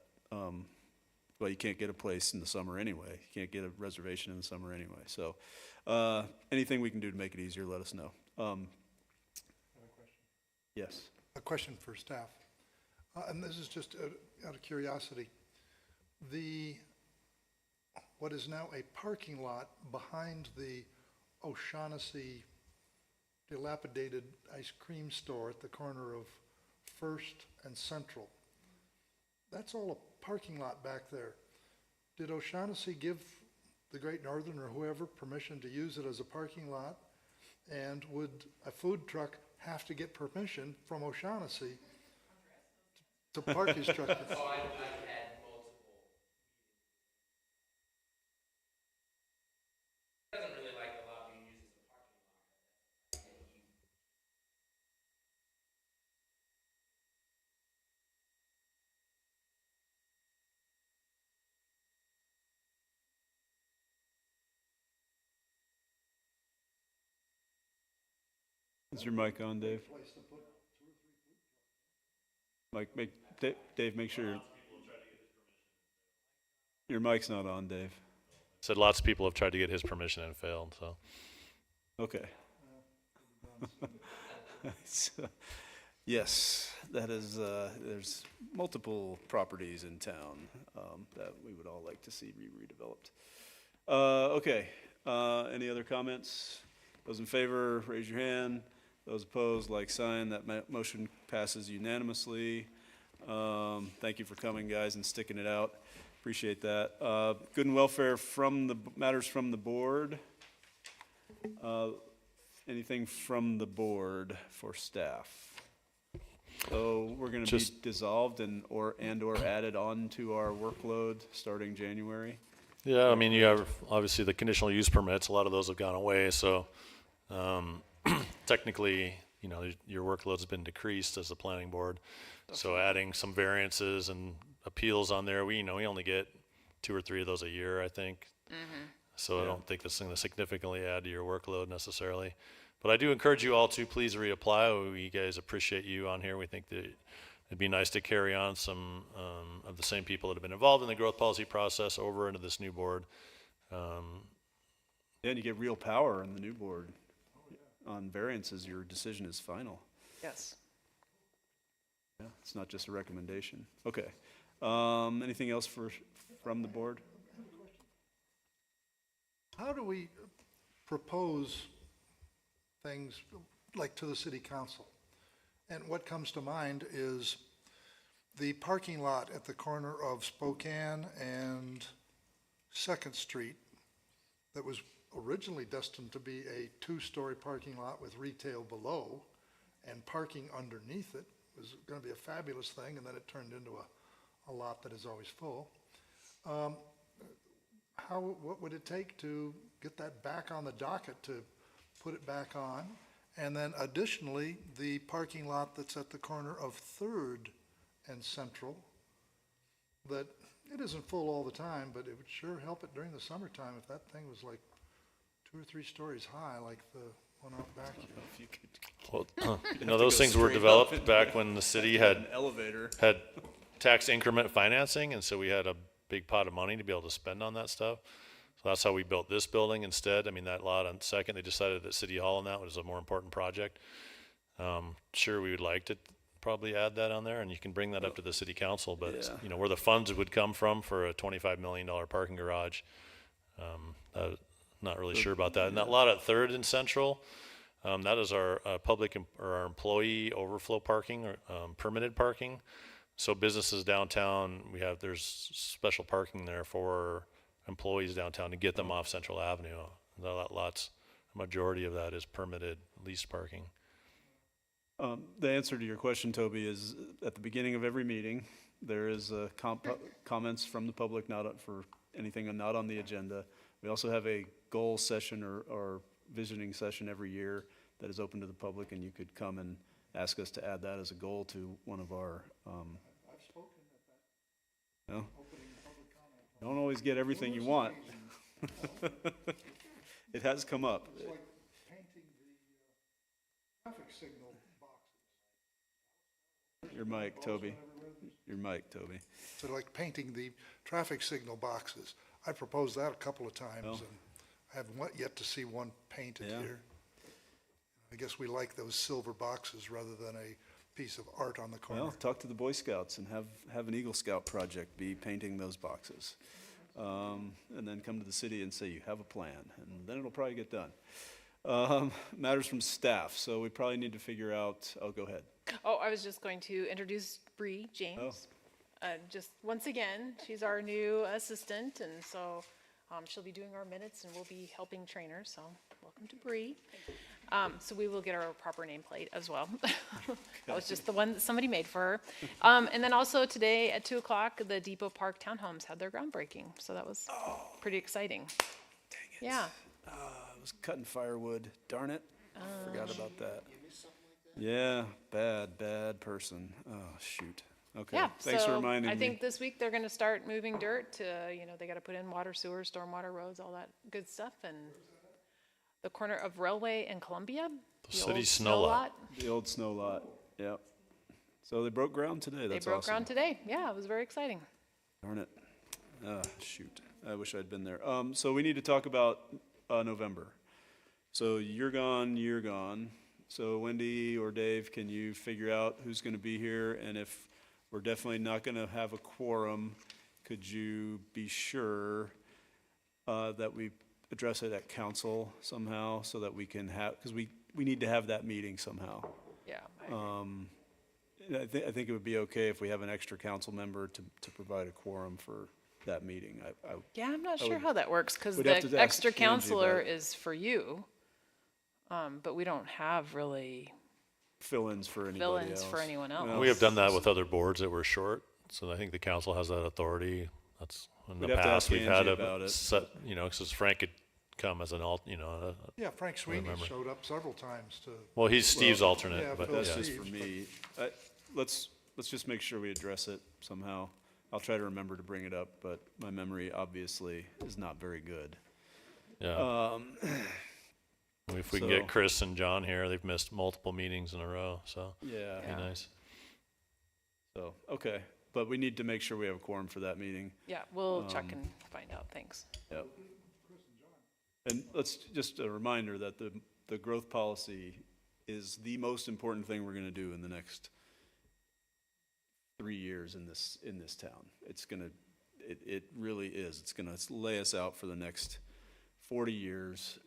Well, you can't get a place in the summer anyway. You can't get a reservation in the summer anyway. So anything we can do to make it easier, let us know. I have a question. Yes. A question for staff. And this is just out of curiosity. What is now a parking lot behind the O'Shaughnessy dilapidated ice cream store at the corner of First and Central. That's all a parking lot back there. Did O'Shaughnessy give the Great Northern or whoever permission to use it as a parking lot? And would a food truck have to get permission from O'Shaughnessy to park his truck there. Is your mic on, Dave? Mike, Dave, make sure your mic's not on, Dave. Said lots of people have tried to get his permission and failed, so. Okay. So, yes, that is, there's multiple properties in town that we would all like to see redeveloped. Okay, any other comments? Those in favor, raise your hand. Those opposed, like sign. That motion passes unanimously. Thank you for coming, guys, and sticking it out. Appreciate that. Good and welfare from the, matters from the board. Anything from the board for staff? So we're gonna be dissolved and/or added on to our workload starting January. Yeah, I mean, you have obviously the conditional use permits, a lot of those have gone away, so technically, you know, your workload's been decreased as the planning board. So adding some variances and appeals on there, we only get 2 or 3 of those a year, I think. So I don't think that's going to significantly add to your workload necessarily. But I do encourage you all to please reapply. We guys appreciate you on here. We think that it'd be nice to carry on some of the same people that have been involved in the growth policy process over into this new board. And you get real power in the new board. On variances, your decision is final. Yes. Yeah, it's not just a recommendation. Okay. Anything else from the board? How do we propose things like to the city council? And what comes to mind is the parking lot at the corner of Spokane and 2nd Street that was originally destined to be a 2-story parking lot with retail below and parking underneath it. Was going to be a fabulous thing, and then it turned into a lot that is always full. What would it take to get that back on the docket, to put it back on? And then additionally, the parking lot that's at the corner of 3rd and Central, that it isn't full all the time, but it would sure help it during the summertime if that thing was like 2 or 3 stories high, like the one out back here. If you could. Well, those things were developed back when the city had An elevator. had tax increment financing, and so we had a big pot of money to be able to spend on that stuff. So that's how we built this building instead. I mean, that lot on 2nd, they decided that City Hall and that was a more important project. Sure, we would like to probably add that on there, and you can bring that up to the city council, but where the funds would come from for a $25 million parking garage, not really sure about that. And that lot at 3rd and Central, that is our public or our employee overflow parking or permitted parking. So businesses downtown, there's special parking there for employees downtown to get them off Central Avenue. A majority of that is permitted leased parking. The answer to your question, Toby, is at the beginning of every meeting, there is comments from the public, not for anything not on the agenda. We also have a goal session or visioning session every year that is open to the public, and you could come and ask us to add that as a goal to one of our. I've spoken at that. No? Don't always get everything you want. It has come up. It's like painting the traffic signal boxes. Your mic, Toby. Your mic, Toby. So like painting the traffic signal boxes. I proposed that a couple of times, and I haven't yet to see one painted here. I guess we like those silver boxes rather than a piece of art on the corner. Well, talk to the Boy Scouts and have an Eagle Scout project be painting those boxes. And then come to the city and say you have a plan, and then it'll probably get done. Matters from staff, so we probably need to figure out, go ahead. Oh, I was just going to introduce Bree James. Just once again, she's our new assistant, and so she'll be doing our minutes and we'll be helping train her, so welcome to Bree. So we will get our proper nameplate as well. That was just the one that somebody made for her. And then also today at 2 o'clock, the Depot Park Townhomes had their groundbreaking. So that was pretty exciting. Dang it. Yeah. I was cutting firewood. Darn it. Forgot about that. Yeah, bad person. Oh, shoot. Okay. Yeah, Thanks for so reminding me. I think this week they're gonna start moving dirt to, they gotta put in water, sewer, stormwater roads, all that good stuff, and the corner of Railway and Columbia. The old city snow lot. The old snow lot. Yep. So they broke ground today. They That's broke awesome. ground today. Yeah, it was very exciting. Darn it. Shoot. I wish I'd been there. So we need to talk about November. So you're gone. So Wendy or Dave, can you figure out who's going to be here? And if we're definitely not going to have a quorum, could you be sure that we address it at council somehow so that we can have, because we need to have that meeting somehow. Yeah. I think it would be okay if we have an extra council member to provide a quorum for that meeting. Yeah, I'm not I sure would- how that works, because we'd have the to ask extra Angie counselor about it. is for you. But we don't have really Fill-ins for anybody fill-ins else. for anyone else. Well, We have done that with other boards that were short, so I think the council has that authority. That's, in the We'd have to past, ask we've had Angie about a it. set, because Frank could come as an Yeah, Frank Sweeney remember. showed up several times to, well, he's Steve's yeah, alternate, but Phil That's yeah. just Steve, for me. Let's just make sure we address it somehow. I'll try to remember to bring it up, but my memory obviously is not very good. Yeah. If we can so- get Chris and John here, they've missed multiple meetings in a row, so Yeah. it'd be nice. So, okay, but we need to make sure we have a quorum for that meeting. Yeah, we'll check and find out. Thanks. Yep. And let's, just a reminder that the growth policy is the most important thing we're gonna do in the next 3 years in this town. It's gonna, it really is. It's gonna lay us out for the next 20 years,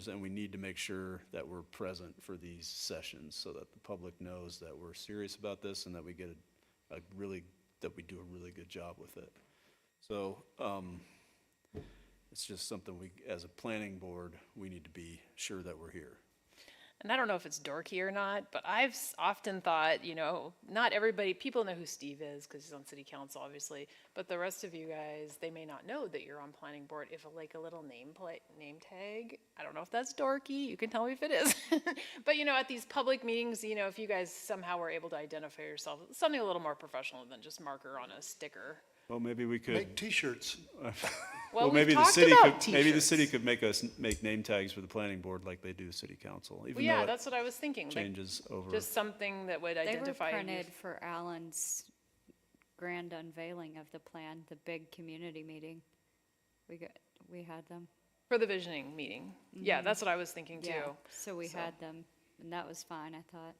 and we need to make sure that we're present for these sessions so that the public knows that we're serious about this and that we get that we do a really good job with it. So, it's just something as a planning board, we need to be sure that we're here. And I don't know if it's dorky or not, but I've often thought, not everybody, people know who Steve is because he's on city council, obviously, but the rest of you guys, they may not know that you're on planning board. If a little name tag, I don't know if that's dorky. You can tell me if it is. But at these public meetings, if you guys somehow were able to identify yourself, something a little more professional than just marker on a sticker. Well, maybe we could. make T-shirts. Well, maybe we've the talked city about could, maybe the t-shirts. city could make us make name tags for the planning board like they do city council, even Well, yeah, though it that's what I was thinking. Like, changes over. just something that would They were identify you. printed for Alan's grand unveiling of the plan, the big community meeting. We had them. For the visioning meeting. Yeah, that's what I was thinking too. Yeah, so we had them, and that was fine, I thought.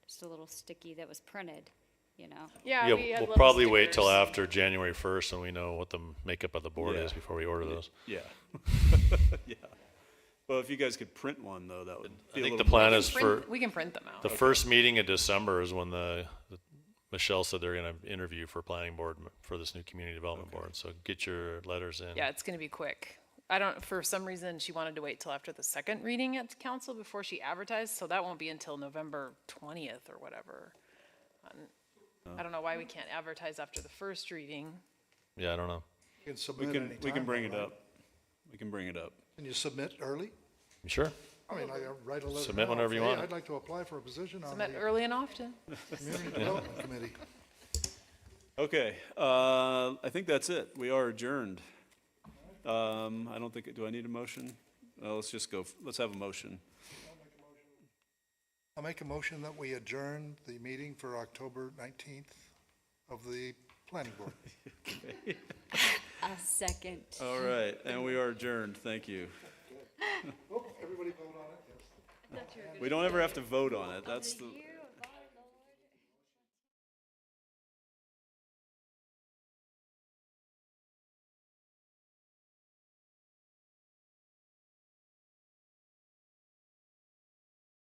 Just a little sticky that was printed, Yeah, Yeah, we had we'll little probably wait till stickers. after January 1st and we know what the makeup of the board Yeah. is before we order those. Yeah. Yeah. Well, if you guys could print one though, that would I be a think little the plan more- is for, We can print them out. the first meeting in December is when Michelle said they're gonna interview for planning board for this new community development board, so get your letters in. Yeah, it's gonna be quick. For some reason, she wanted to wait till after the second reading at the council before she advertised, so that won't be until November 20th or whatever. I don't know why we can't advertise after the first reading. Yeah, I don't know. You can We submit can, anytime. we can bring it right? up. We can bring it up. Can you submit early? You sure? I mean, I write a letter. Submit now. whenever you Hey, want. I'd like to apply for a position on Submit the early and often. Community Development Committee. Okay, I think that's it. We are adjourned. I don't think, do I need a motion? Let's just go, let's have a motion. I'll make a motion that we adjourn the meeting for October 19th of the planning board. A second. All right, and we are adjourned. Thank you. Oh, everybody vote on it? Yes. We don't ever have to vote on it. That's the,